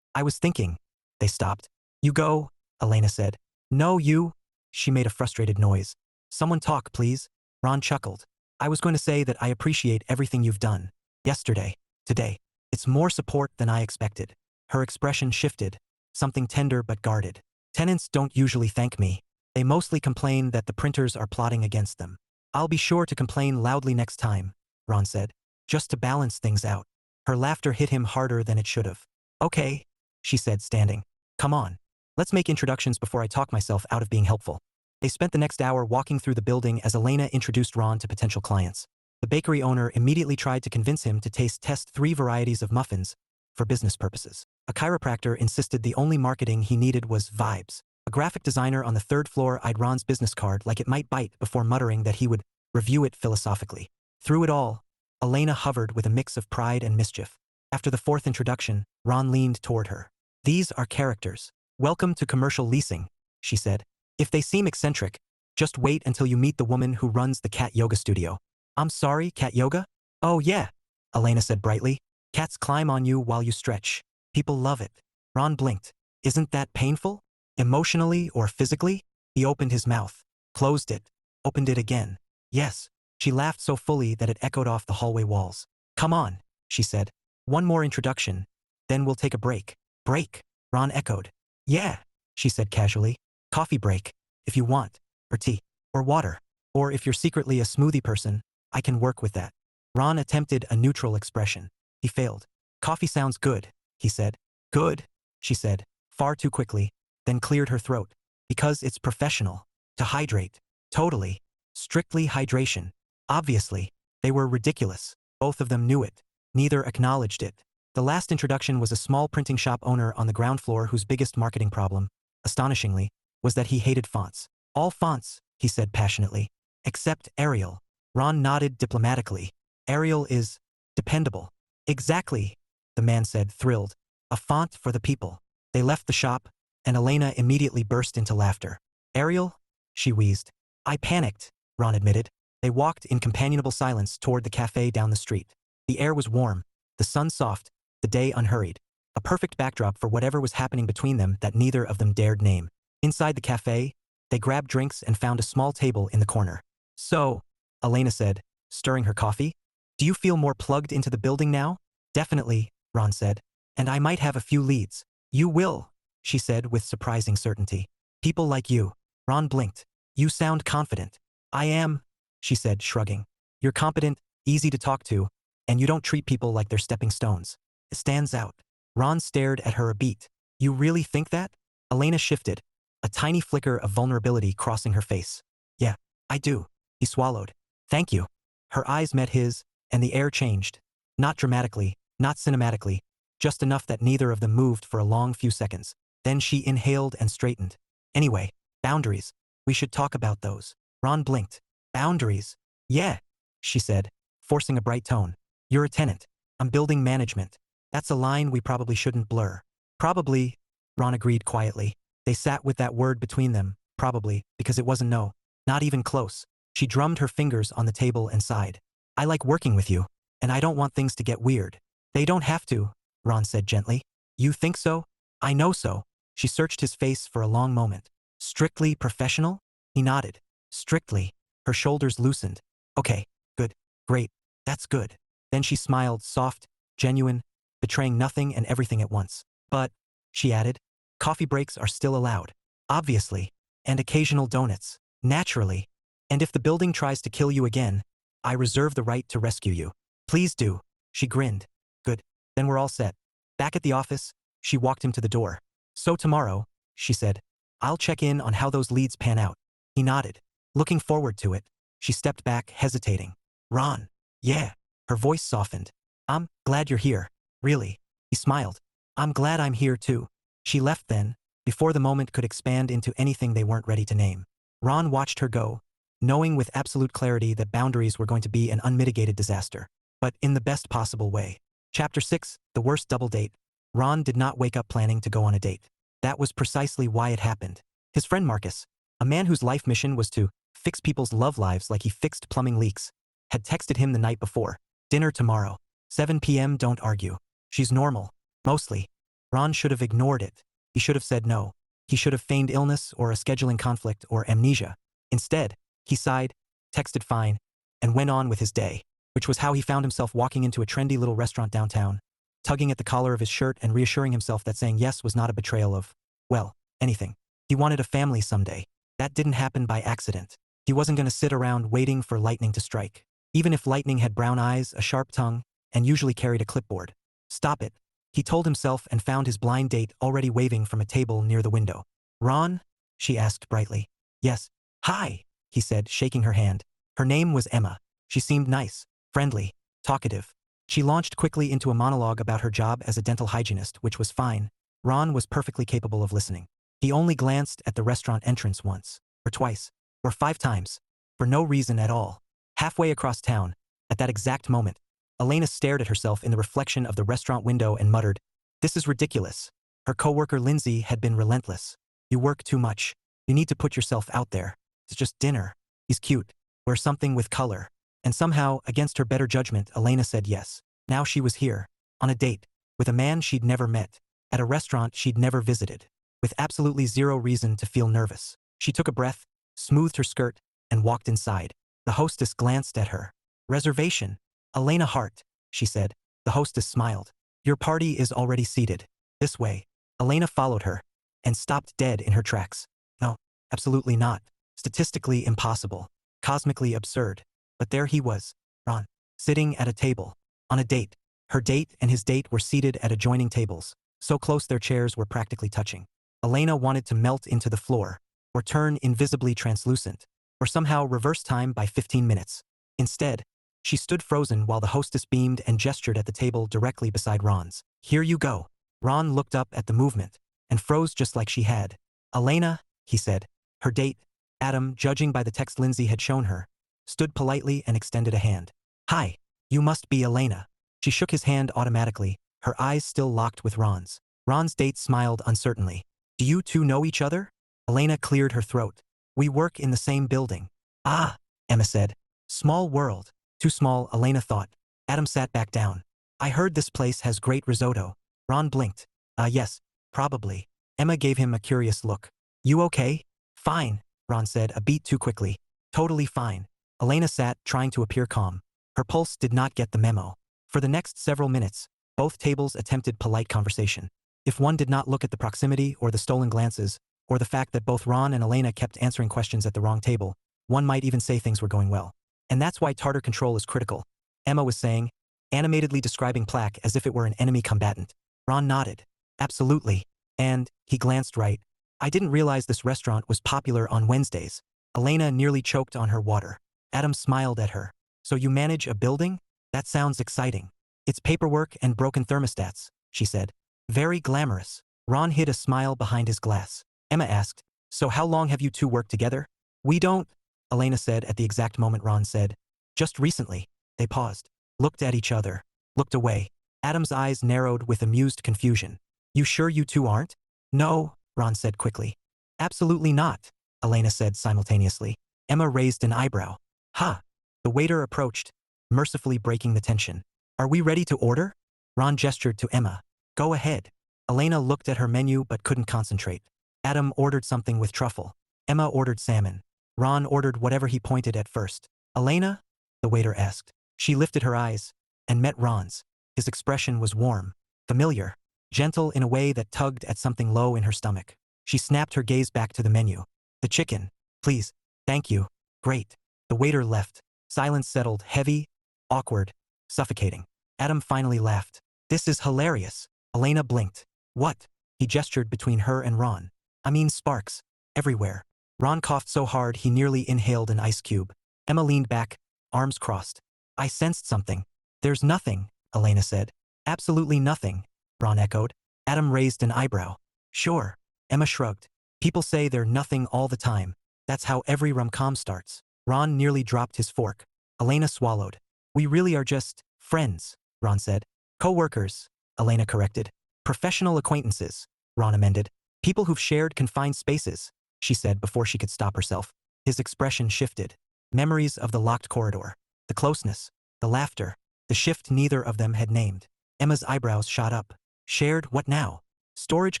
Speaker 1: I was thinking. They stopped. You go, Elena said. No, you. She made a frustrated noise. Someone talk, please. Ron chuckled. I was going to say that I appreciate everything you've done. Yesterday. Today. It's more support than I expected. Her expression shifted. Something tender but guarded. Tenants don't usually thank me. They mostly complain that the printers are plotting against them. I'll be sure to complain loudly next time, Ron said. Just to balance things out. Her laughter hit him harder than it should have. Okay, she said, standing. Come on. Let's make introductions before I talk myself out of being helpful. They spent the next hour walking through the building as Elena introduced Ron to potential clients. The bakery owner immediately tried to convince him to test 3 varieties of muffins for business purposes. A chiropractor insisted the only marketing he needed was vibes. A graphic designer on the 3rd floor eyed Ron's business card like it might bite before muttering that he would review it philosophically. Through it all, Elena hovered with a mix of pride and mischief. After the 4th introduction, Ron leaned toward her. These are characters. Welcome to commercial leasing, she said. If they seem eccentric, just wait until you meet the woman who runs the cat yoga studio. I'm sorry, cat yoga? Oh yeah, Elena said brightly. Cats climb on you while you stretch. People love it. Ron blinked. Isn't that painful? Emotionally or physically? He opened his mouth, closed it, opened it again. Yes. She laughed so fully that it echoed off the hallway walls. Come on, she said. One more introduction, then we'll take a break. Break, Ron echoed. Yeah, she said casually. Coffee break, if you want, or tea, or water. Or if you're secretly a smoothie person, I can work with that. Ron attempted a neutral expression. He failed. Coffee sounds good, he said. Good, she said, far too quickly, then cleared her throat. Because it's professional. To hydrate. Totally. Strictly hydration. Obviously. They were ridiculous. Both of them knew it. Neither acknowledged it. The last introduction was a small printing shop owner on the ground floor whose biggest marketing problem, astonishingly, was that he hated fonts. All fonts, he said passionately. Except Arial. Ron nodded diplomatically. Arial is dependable. Exactly, the man said, thrilled. A font for the people. They left the shop, and Elena immediately burst into laughter. Arial? She wheezed. I panicked, Ron admitted. They walked in companionable silence toward the cafe down the street. The air was warm, the sun soft, the day unhurried. A perfect backdrop for whatever was happening between them that neither of them dared name. Inside the cafe, they grabbed drinks and found a small table in the corner. So, Elena said, stirring her coffee, do you feel more plugged into the building now? Definitely, Ron said. And I might have a few leads. You will, she said with surprising certainty. People like you. Ron blinked. You sound confident. I am, she said, shrugging. You're competent, easy to talk to, and you don't treat people like they're stepping stones. It stands out. Ron stared at her a beat. You really think that? Elena shifted, a tiny flicker of vulnerability crossing her face. Yeah, I do. He swallowed. Thank you. Her eyes met his, and the air changed. Not dramatically, not cinematically, just enough that neither of them moved for a long few seconds. Then she inhaled and straightened. Anyway, boundaries. We should talk about those. Ron blinked. Boundaries? Yeah, she said, forcing a bright tone. You're a tenant. I'm building management. That's a line we probably shouldn't blur. Probably, Ron agreed quietly. They sat with that word between them, probably, because it wasn't no, not even close. She drummed her fingers on the table and sighed. I like working with you, and I don't want things to get weird. They don't have to, Ron said gently. You think so? I know so. She searched his face for a long moment. Strictly professional? He nodded. Strictly. Her shoulders loosened. Okay, good, great, that's good. Then she smiled, soft, genuine, betraying nothing and everything at once. But, she added, coffee breaks are still allowed. Obviously. And occasional donuts. Naturally. And if the building tries to kill you again, I reserve the right to rescue you. Please do. She grinned. Good. Then we're all set. Back at the office, she walked him to the door. So tomorrow, she said, I'll check in on how those leads pan out. He nodded. Looking forward to it. She stepped back, hesitating. Ron. Yeah. Her voice softened. I'm glad you're here. Really. He smiled. I'm glad I'm here too. She left then, before the moment could expand into anything they weren't ready to name. Ron watched her go, knowing with absolute clarity that boundaries were going to be an unmitigated disaster. But in the best possible way. Chapter 6, The Worst Double Date. Ron did not wake up planning to go on a date. That was precisely why it happened. His friend Marcus, a man whose life mission was to fix people's love lives like he fixed plumbing leaks, had texted him the night before. Dinner tomorrow. 7 p.m. Don't argue. She's normal. Mostly. Ron should have ignored it. He should have said no. He should have feigned illness or a scheduling conflict or amnesia. Instead, he sighed, texted fine, and went on with his day, which was how he found himself walking into a trendy little restaurant downtown, tugging at the collar of his shirt and reassuring himself that saying yes was not a betrayal of, well, anything. He wanted a family someday. That didn't happen by accident. He wasn't going to sit around waiting for lightning to strike. Even if lightning had brown eyes, a sharp tongue, and usually carried a clipboard. Stop it, he told himself and found his blind date already waving from a table near the window. Ron? She asked brightly. Yes. Hi, he said, shaking her hand. Her name was Emma. She seemed nice, friendly, talkative. She launched quickly into a monologue about her job as a dental hygienist, which was fine. Ron was perfectly capable of listening. He only glanced at the restaurant entrance once, or twice, or 5 times, for no reason at all. Halfway across town, at that exact moment, Elena stared at herself in the reflection of the restaurant window and muttered, "This is ridiculous." Her coworker Lindsay had been relentless. "You work too much. You need to put yourself out there. It's just dinner. He's cute. Wear something with color." And somehow, against her better judgment, Elena said yes. Now she was here, on a date, with a man she'd never met, at a restaurant she'd never visited, with absolutely zero reason to feel nervous. She took a breath, smoothed her skirt, and walked inside. The hostess glanced at her. "Reservation. Elena Hart," she said. The hostess smiled. "Your party is already seated. This way." Elena followed her, and stopped dead in her tracks. No, absolutely not. Statistically impossible. Cosmically absurd. But there he was, Ron, sitting at a table, on a date. Her date and his date were seated at adjoining tables, so close their chairs were practically touching. Elena wanted to melt into the floor, or turn invisibly translucent, or somehow reverse time by 15 minutes. Instead, She stood frozen while the hostess beamed and gestured at the table directly beside Ron's. Here you go. Ron looked up at the movement and froze just like she had. Elena, he said. Her date, Adam, judging by the text Lindsay had shown her, stood politely and extended a hand. Hi, you must be Elena. She shook his hand automatically, her eyes still locked with Ron's. Ron's date smiled uncertainly. Do you two know each other? Elena cleared her throat. We work in the same building. Ah, Emma said. Small world. Too small, Elena thought. Adam sat back down. I heard this place has great risotto. Ron blinked. Yes, probably. Emma gave him a curious look. You okay? Fine, Ron said, a beat too quickly. Totally fine. Elena sat, trying to appear calm. Her pulse did not get the memo. For the next several minutes, both tables attempted polite conversation. If one did not look at the proximity or the stolen glances, or the fact that both Ron and Elena kept answering questions at the wrong table, one might even say things were going well. And that's why Tartar control is critical, Emma was saying, animatedly describing Plaque as if it were an enemy combatant. Ron nodded. Absolutely. And, he glanced right. I didn't realize this restaurant was popular on Wednesdays. Elena nearly choked on her water. Adam smiled at her. So you manage a building? That sounds exciting. It's paperwork and broken thermostats, she said. Very glamorous. Ron hid a smile behind his glass. Emma asked, so how long have you two worked together? We don't, Elena said at the exact moment Ron said. Just recently. They paused, looked at each other, looked away. Adam's eyes narrowed with amused confusion. You sure you two aren't? No, Ron said quickly. Absolutely not, Elena said simultaneously. Emma raised an eyebrow. Ha! The waiter approached, mercifully breaking the tension. Are we ready to order? Ron gestured to Emma. Go ahead. Elena looked at her menu but couldn't concentrate. Adam ordered something with truffle. Emma ordered salmon. Ron ordered whatever he pointed at first. Elena? The waiter asked. She lifted her eyes and met Ron's. His expression was warm, familiar, gentle in a way that tugged at something low in her stomach. She snapped her gaze back to the menu. The chicken. Please. Thank you. Great. The waiter left. Silence settled, heavy, awkward, suffocating. Adam finally laughed. This is hilarious. Elena blinked. What? He gestured between her and Ron. I mean sparks. Everywhere. Ron coughed so hard he nearly inhaled an ice cube. Emma leaned back, arms crossed. I sensed something. There's nothing, Elena said. Absolutely nothing, Ron echoed. Adam raised an eyebrow. Sure. Emma shrugged. People say they're nothing all the time. That's how every rom-com starts. Ron nearly dropped his fork. Elena swallowed. We really are just friends, Ron said. Co-workers, Elena corrected. Professional acquaintances, Ron amended. People who've shared confined spaces, she said before she could stop herself. His expression shifted. Memories of the locked corridor. The closeness. The laughter. The shift neither of them had named. Emma's eyebrows shot up. Shared what now? Storage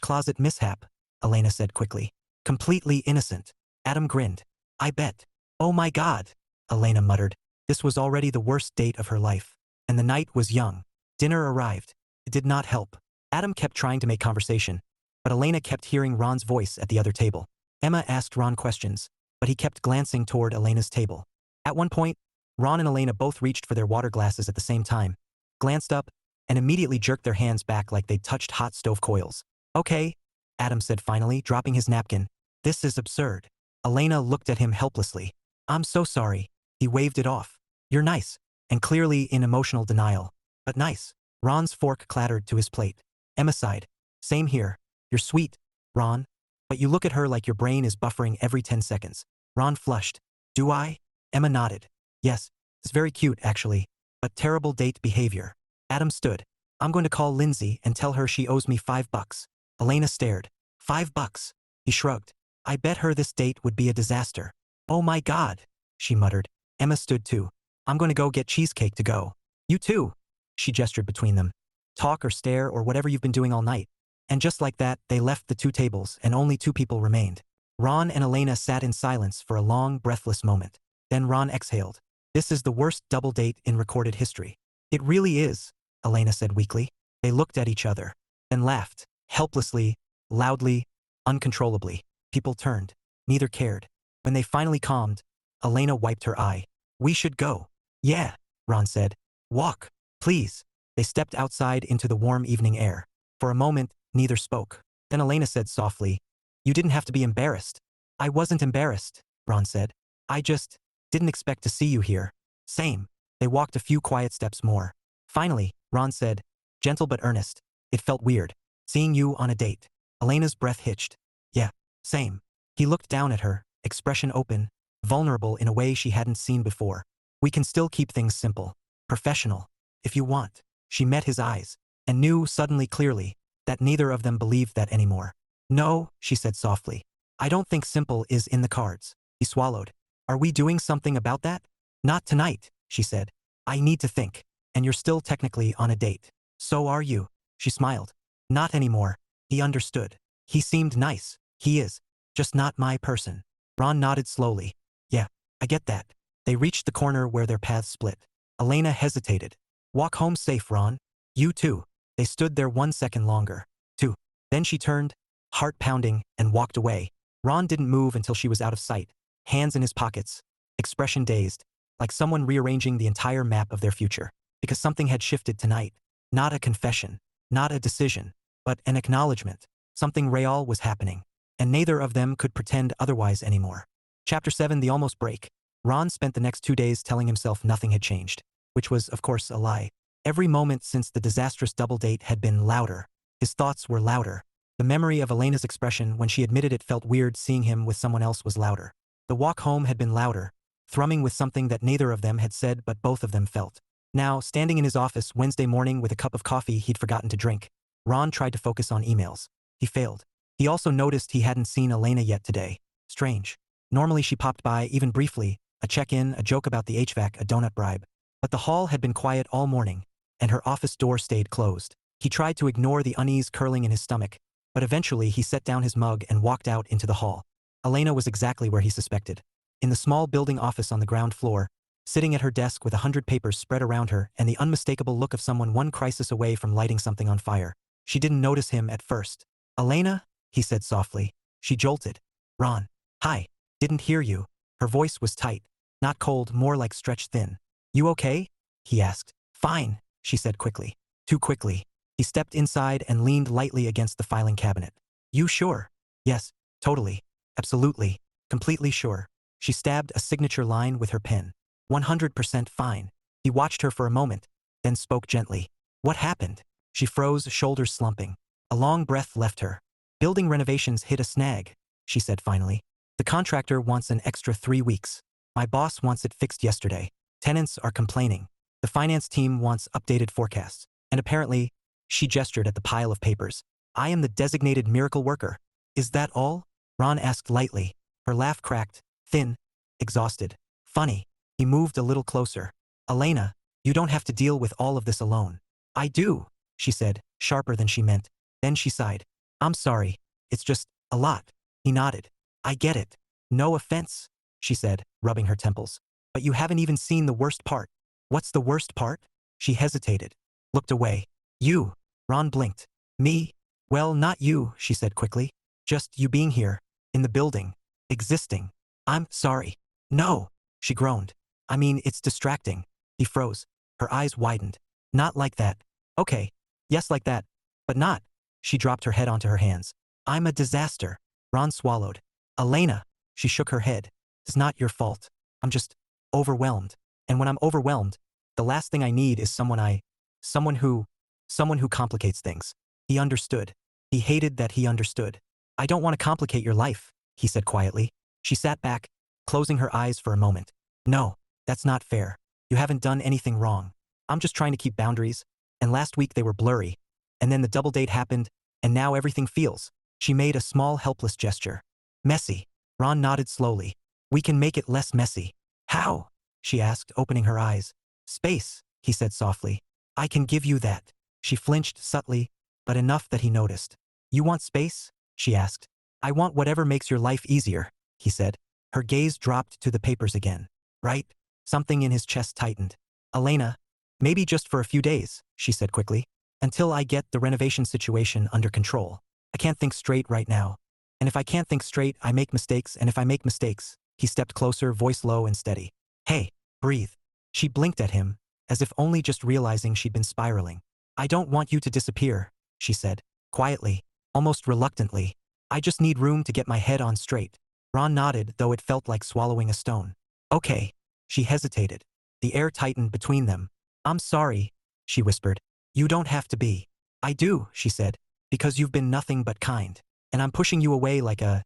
Speaker 1: closet mishap, Elena said quickly. Completely innocent. Adam grinned. I bet. Oh my God, Elena muttered. This was already the worst date of her life. And the night was young. Dinner arrived. It did not help. Adam kept trying to make conversation, but Elena kept hearing Ron's voice at the other table. Emma asked Ron questions, but he kept glancing toward Elena's table. At one point, Ron and Elena both reached for their water glasses at the same time, glanced up, and immediately jerked their hands back like they'd touched hot stove coils. Okay, Adam said finally, dropping his napkin. This is absurd. Elena looked at him helplessly. I'm so sorry. He waved it off. You're nice, and clearly in emotional denial, but nice. Ron's fork clattered to his plate. Emma sighed. Same here. You're sweet, Ron, but you look at her like your brain is buffering every 10 seconds. Ron flushed. Do I? Emma nodded. Yes, it's very cute, actually, but terrible date behavior. Adam stood. I'm going to call Lindsay and tell her she owes me $5. Elena stared. $5? He shrugged. I bet her this date would be a disaster. Oh my God, she muttered. Emma stood too. I'm going to go get cheesecake to go. You too, she gestured between them. Talk or stare or whatever you've been doing all night. And just like that, they left the two tables and only two people remained. Ron and Elena sat in silence for a long, breathless moment. Then Ron exhaled. This is the worst double date in recorded history. It really is, Elena said weakly. They looked at each other, then laughed, helplessly, loudly, uncontrollably. People turned. Neither cared. When they finally calmed, Elena wiped her eye. We should go. Yeah, Ron said. Walk, please. They stepped outside into the warm evening air. For a moment, neither spoke. Then Elena said softly, You didn't have to be embarrassed. I wasn't embarrassed, Ron said. I just didn't expect to see you here. Same. They walked a few quiet steps more. Finally, Ron said, gentle but earnest, "It felt weird. Seeing you on a date." Elena's breath hitched. "Yeah, same." He looked down at her, expression open, vulnerable in a way she hadn't seen before. "We can still keep things simple. Professional. If you want." She met his eyes, and knew suddenly clearly that neither of them believed that anymore. "No," she said softly. "I don't think simple is in the cards." He swallowed. "Are we doing something about that?" "Not tonight," she said. "I need to think. And you're still technically on a date." "So are you." She smiled. "Not anymore." He understood. "He seemed nice. He is. Just not my person." Ron nodded slowly. "Yeah, I get that." They reached the corner where their paths split. Elena hesitated. "Walk home safe, Ron." "You too." They stood there 1 second longer. Two. Then she turned, heart pounding, and walked away. Ron didn't move until she was out of sight, hands in his pockets, expression dazed, like someone rearranging the entire map of their future. Because something had shifted tonight. Not a confession, not a decision, but an acknowledgement. Something real was happening, and neither of them could pretend otherwise anymore. Chapter 7: The Almost Break. Ron spent the next 2 days telling himself nothing had changed, which was, of course, a lie. Every moment since the disastrous double date had been louder. His thoughts were louder. The memory of Elena's expression when she admitted it felt weird seeing him with someone else was louder. The walk home had been louder, thrumming with something that neither of them had said but both of them felt. Now, standing in his office Wednesday morning with a cup of coffee he'd forgotten to drink, Ron tried to focus on emails. He failed. He also noticed he hadn't seen Elena yet today. Strange. Normally she popped by even briefly, a check-in, a joke about the HVAC, a donut bribe. But the hall had been quiet all morning, and her office door stayed closed. He tried to ignore the unease curling in his stomach, but eventually he set down his mug and walked out into the hall. Elena was exactly where he suspected. In the small building office on the ground floor, sitting at her desk with 100 papers spread around her and the unmistakable look of someone one crisis away from lighting something on fire. She didn't notice him at first. "Elena?" he said softly. She jolted. "Ron. Hi. Didn't hear you." Her voice was tight, not cold, more like stretched thin. "You okay?" he asked. "Fine," she said quickly. Too quickly. He stepped inside and leaned lightly against the filing cabinet. "You sure?" "Yes, totally. Absolutely. Completely sure." She stabbed a signature line with her pen. 100% fine." He watched her for a moment, then spoke gently. "What happened?" She froze, shoulders slumping. A long breath left her. "Building renovations hit a snag," she said finally. "The contractor wants an extra 3 weeks. My boss wants it fixed yesterday. Tenants are complaining. The finance team wants updated forecasts. And apparently," she gestured at the pile of papers, "I am the designated miracle worker." "Is that all?" Ron asked lightly. Her laugh cracked, thin, exhausted. "Funny." He moved a little closer. "Elena, you don't have to deal with all of this alone." "I do," she said, sharper than she meant. Then she sighed. "I'm sorry. It's just a lot." He nodded. "I get it. No offense," she said, rubbing her temples. "But you haven't even seen the worst part." "What's the worst part?" She hesitated, looked away. "You." Ron blinked. "Me?" "Well, not you," she said quickly. "Just you being here, in the building, existing." "I'm sorry." "No," she groaned. "I mean, it's distracting." He froze. Her eyes widened. "Not like that." "Okay. Yes, like that. But not." She dropped her head onto her hands. "I'm a disaster." Ron swallowed. "Elena." She shook her head. "It's not your fault. I'm just overwhelmed. And when I'm overwhelmed, the last thing I need is someone who complicates things." He understood. He hated that he understood. "I don't want to complicate your life," he said quietly. She sat back, closing her eyes for a moment. "No, that's not fair. You haven't done anything wrong. I'm just trying to keep boundaries, and last week they were blurry. And then the double date happened, and now everything feels." She made a small helpless gesture. "Messy." Ron nodded slowly. "We can make it less messy." "How?" she asked, opening her eyes. "Space," he said softly. "I can give you that." She flinched subtly, but enough that he noticed. "You want space?" she asked. "I want whatever makes your life easier," he said. Her gaze dropped to the papers again. "Right?" Something in his chest tightened. "Elena, maybe just for a few days," she said quickly. "Until I get the renovation situation under control. I can't think straight right now. And if I can't think straight, I make mistakes, and if I make mistakes..." He stepped closer, voice low and steady. "Hey, breathe." She blinked at him, as if only just realizing she'd been spiraling. "I don't want you to disappear," she said, quietly, almost reluctantly. "I just need room to get my head on straight." Ron nodded, though it felt like swallowing a stone. "Okay." She hesitated. The air tightened between them. I'm sorry, she whispered. You don't have to be. I do, she said, because you've been nothing but kind. And I'm pushing you away like a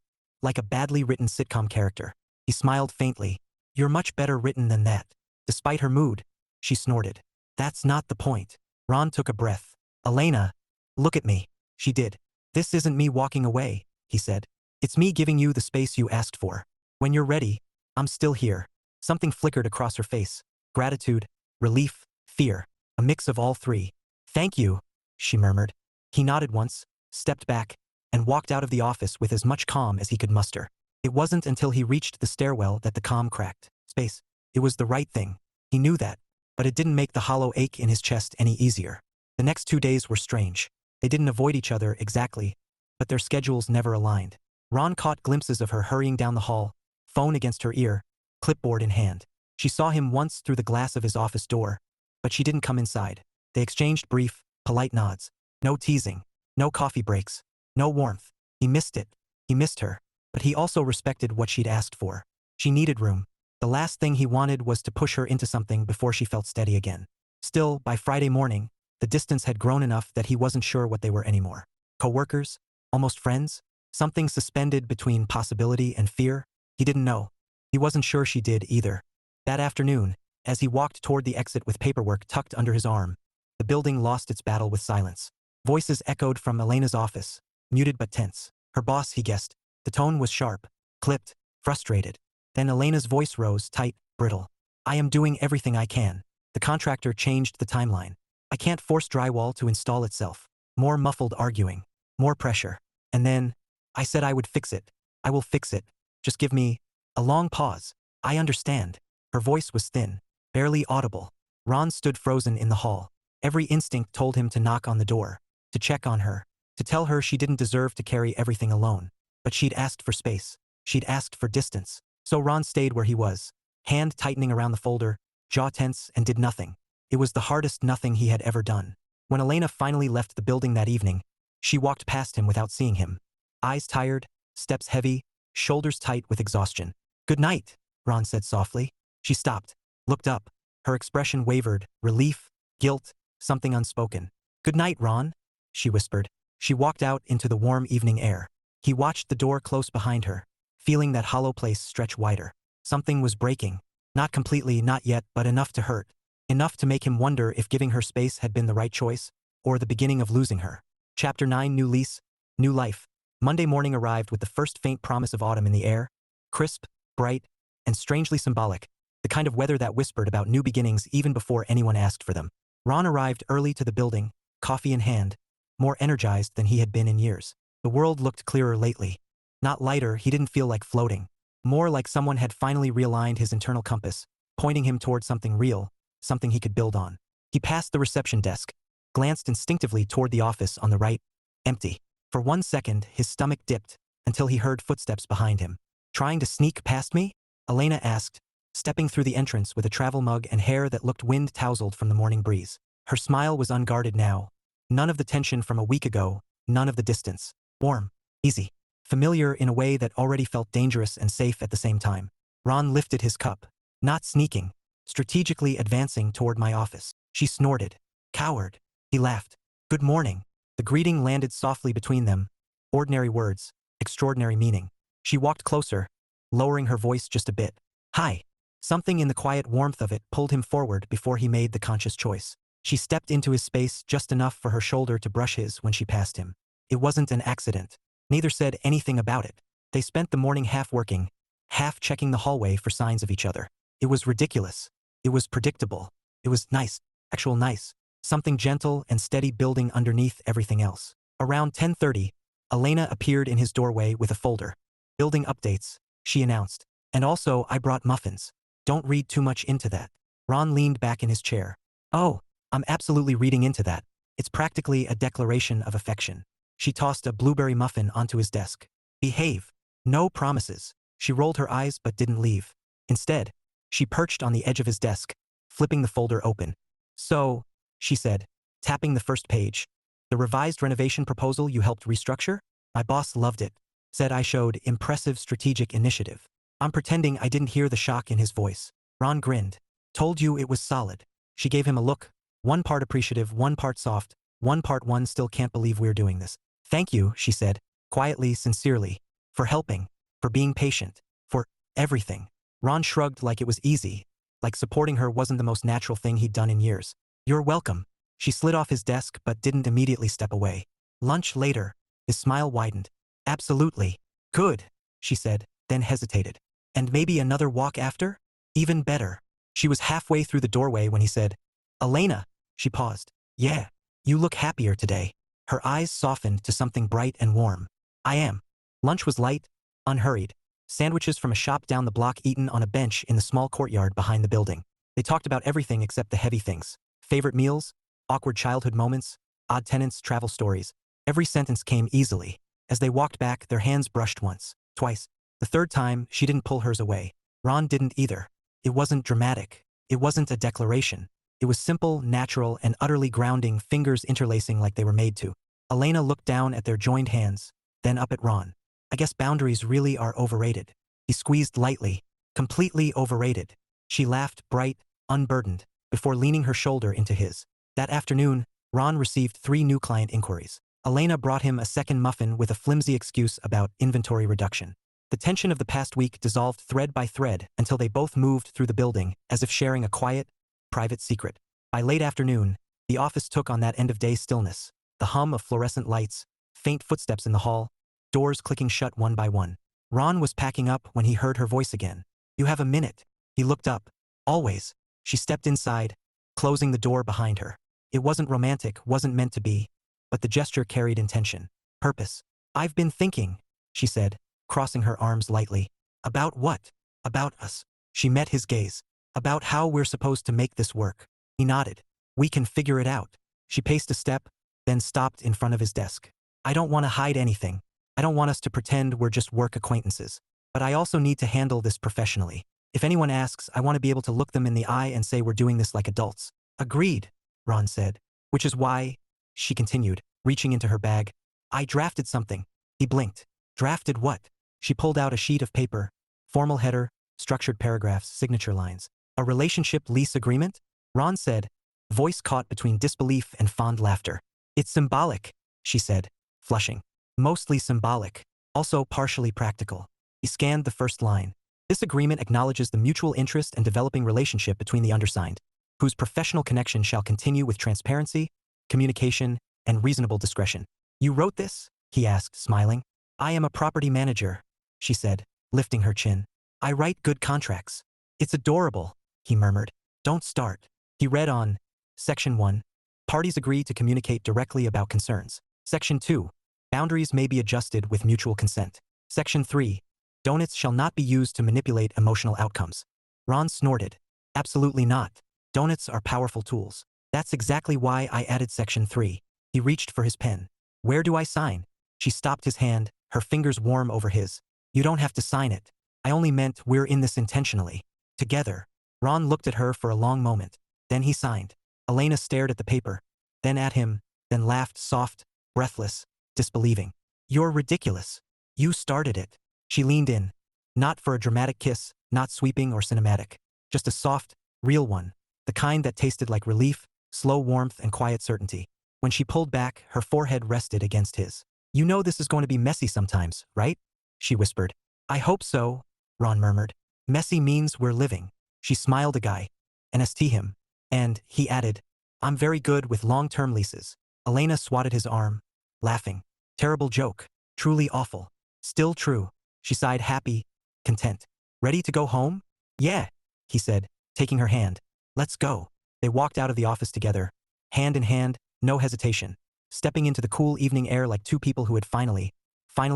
Speaker 1: badly written sitcom character. He smiled faintly. You're much better written than that. Despite her mood, she snorted. That's not the point. Ron took a breath. Elena, look at me. She did. This isn't me walking away, he said. It's me giving you the space you asked for. When you're ready, I'm still here. Something flickered across her face. Gratitude, relief, fear. A mix of all three. Thank you, she murmured. He nodded once, stepped back, and walked out of the office with as much calm as he could muster. It wasn't until he reached the stairwell that the calm cracked. Space. It was the right thing. He knew that. But it didn't make the hollow ache in his chest any easier. The next 2 days were strange. They didn't avoid each other exactly, but their schedules never aligned. Ron caught glimpses of her hurrying down the hall, phone against her ear, clipboard in hand. She saw him once through the glass of his office door, but she didn't come inside. They exchanged brief, polite nods. No teasing. No coffee breaks. No warmth. He missed it. He missed her. But he also respected what she'd asked for. She needed room. The last thing he wanted was to push her into something before she felt steady again. Still, by Friday morning, the distance had grown enough that he wasn't sure what they were anymore. Co-workers? Almost friends? Something suspended between possibility and fear? He didn't know. He wasn't sure she did either. That afternoon, as he walked toward the exit with paperwork tucked under his arm, the building lost its battle with silence. Voices echoed from Elena's office, muted but tense. Her boss, he guessed. The tone was sharp, clipped, frustrated. Then Elena's voice rose, tight, brittle. I am doing everything I can. The contractor changed the timeline. I can't force drywall to install itself. More muffled arguing. More pressure. And then, I said I would fix it. I will fix it. Just give me a long pause. I understand. Her voice was thin, barely audible. Ron stood frozen in the hall. Every instinct told him to knock on the door, to check on her, to tell her she didn't deserve to carry everything alone. But she'd asked for space. She'd asked for distance. So Ron stayed where he was, hand tightening around the folder, jaw tense, and did nothing. It was the hardest nothing he had ever done. When Elena finally left the building that evening, she walked past him without seeing him. Eyes tired, steps heavy, shoulders tight with exhaustion. Good night, Ron said softly. She stopped, looked up. Her expression wavered, relief, guilt, something unspoken. Good night, Ron, she whispered. She walked out into the warm evening air. He watched the door close behind her, feeling that hollow place stretch wider. Something was breaking. Not completely, not yet, but enough to hurt. Enough to make him wonder if giving her space had been the right choice, or the beginning of losing her. Chapter 9. New lease, new life. Monday morning arrived with the first faint promise of autumn in the air. Crisp, bright, and strangely symbolic. The kind of weather that whispered about new beginnings even before anyone asked for them. Ron arrived early to the building, coffee in hand, more energized than he had been in years. The world looked clearer lately. Not lighter, he didn't feel like floating. More like someone had finally realigned his internal compass, pointing him toward something real, something he could build on. He passed the reception desk, glanced instinctively toward the office on the right. Empty. For 1 second, his stomach dipped, until he heard footsteps behind him. Trying to sneak past me? Elena asked, stepping through the entrance with a travel mug and hair that looked wind-tousled from the morning breeze. Her smile was unguarded now. None of the tension from a week ago, none of the distance. Warm. Easy. Familiar in a way that already felt dangerous and safe at the same time. Ron lifted his cup. Not sneaking. Strategically advancing toward my office. She snorted. Coward. He laughed. Good morning. The greeting landed softly between them. Ordinary words. Extraordinary meaning. She walked closer, lowering her voice just a bit. Hi. Something in the quiet warmth of it pulled him forward before he made the conscious choice. She stepped into his space just enough for her shoulder to brush his when she passed him. It wasn't an accident. Neither said anything about it. They spent the morning half working, half checking the hallway for signs of each other. It was ridiculous. It was predictable. It was nice. Actual nice. Something gentle and steady building underneath everything else. Around 10:30, Elena appeared in his doorway with a folder. Building updates, she announced. And also, I brought muffins. Don't read too much into that. Ron leaned back in his chair. Oh, I'm absolutely reading into that. It's practically a declaration of affection. She tossed a blueberry muffin onto his desk. Behave. No promises. She rolled her eyes but didn't leave. Instead, she perched on the edge of his desk, flipping the folder open. So, she said, tapping the first page. The revised renovation proposal you helped restructure? My boss loved it. Said I showed impressive strategic initiative. I'm pretending I didn't hear the shock in his voice. Ron grinned. Told you it was solid. She gave him a look, one part appreciative, one part soft, one part one still can't believe we're doing this. Thank you, she said, quietly, sincerely, for helping, for being patient, for everything. Ron shrugged like it was easy, like supporting her wasn't the most natural thing he'd done in years. You're welcome. She slid off his desk but didn't immediately step away. Lunch later. His smile widened. Absolutely. Good, she said, then hesitated. And maybe another walk after? Even better. She was halfway through the doorway when he said, Elena. She paused. Yeah. You look happier today. Her eyes softened to something bright and warm. I am. Lunch was light, unhurried. Sandwiches from a shop down the block eaten on a bench in the small courtyard behind the building. They talked about everything except the heavy things. Favorite meals, awkward childhood moments, odd tenants, travel stories. Every sentence came easily. As they walked back, their hands brushed once, twice. The third time, she didn't pull hers away. Ron didn't either. It wasn't dramatic. It wasn't a declaration. It was simple, natural, and utterly grounding, fingers interlacing like they were made to. Elena looked down at their joined hands, then up at Ron. I guess boundaries really are overrated. He squeezed lightly. Completely overrated. She laughed, bright, unburdened, before leaning her shoulder into his. That afternoon, Ron received 3 new client inquiries. Elena brought him a second muffin with a flimsy excuse about inventory reduction. The tension of the past week dissolved thread by thread until they both moved through the building as if sharing a quiet, private secret. By late afternoon, the office took on that end-of-day stillness, the hum of fluorescent lights, faint footsteps in the hall, doors clicking shut one by one. Ron was packing up when he heard her voice again. You have a minute. He looked up. Always. She stepped inside, closing the door behind her. It wasn't romantic, wasn't meant to be, but the gesture carried intention, purpose. I've been thinking, she said, crossing her arms lightly. About what? About us. She met his gaze. About how we're supposed to make this work. He nodded. We can figure it out. She paced a step, then stopped in front of his desk. I don't want to hide anything. I don't want us to pretend we're just work acquaintances. But I also need to handle this professionally. If anyone asks, I want to be able to look them in the eye and say we're doing this like adults. Agreed, Ron said. Which is why, she continued, reaching into her bag. I drafted something. He blinked. Drafted what? She pulled out a sheet of paper. Formal header, structured paragraphs, signature lines. A relationship lease agreement? Ron said, voice caught between disbelief and fond laughter. It's symbolic, she said, flushing. Mostly symbolic, also partially practical. He scanned the first line. This agreement acknowledges the mutual interest and developing relationship between the undersigned, whose professional connection shall continue with transparency, communication, and reasonable discretion. You wrote this? He asked, smiling. I am a property manager, she said, lifting her chin. I write good contracts. It's adorable, he murmured. Don't start. He read on. Section 1. Parties agree to communicate directly about concerns. Section 2. Boundaries may be adjusted with mutual consent. Section 3. Donuts shall not be used to manipulate emotional outcomes. Ron snorted. Absolutely not. Donuts are powerful tools. That's exactly why I added Section 3. He reached for his pen. Where do I sign? She stopped his hand, her fingers warm over his. You don't have to sign it. I only meant we're in this intentionally. Together. Ron looked at her for a long moment. Then he signed. Elena stared at the paper, then at him, then laughed, soft, breathless, disbelieving. You're ridiculous. You started it. She leaned in. Not for a dramatic kiss, not sweeping or cinematic. Just a soft, real one. The kind that tasted like relief, slow warmth, and quiet certainty. When she pulled back, her forehead rested against his. You know this is going to be messy sometimes, right? She whispered. I hope so, Ron murmured. Messy means we're living. She smiled a guy. NST him. And, he added, I'm very good with long-term leases. Elena swatted his arm, laughing. Terrible joke. Truly awful. Still true. She sighed, happy, content. Ready to go home? Yeah, he said, taking her hand. Let's go. They walked out of the office together, hand in hand, no hesitation, stepping into the cool evening air like two people who had finally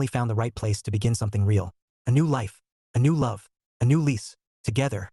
Speaker 1: found the right place to begin something real. A new life, a new love, a new lease, together.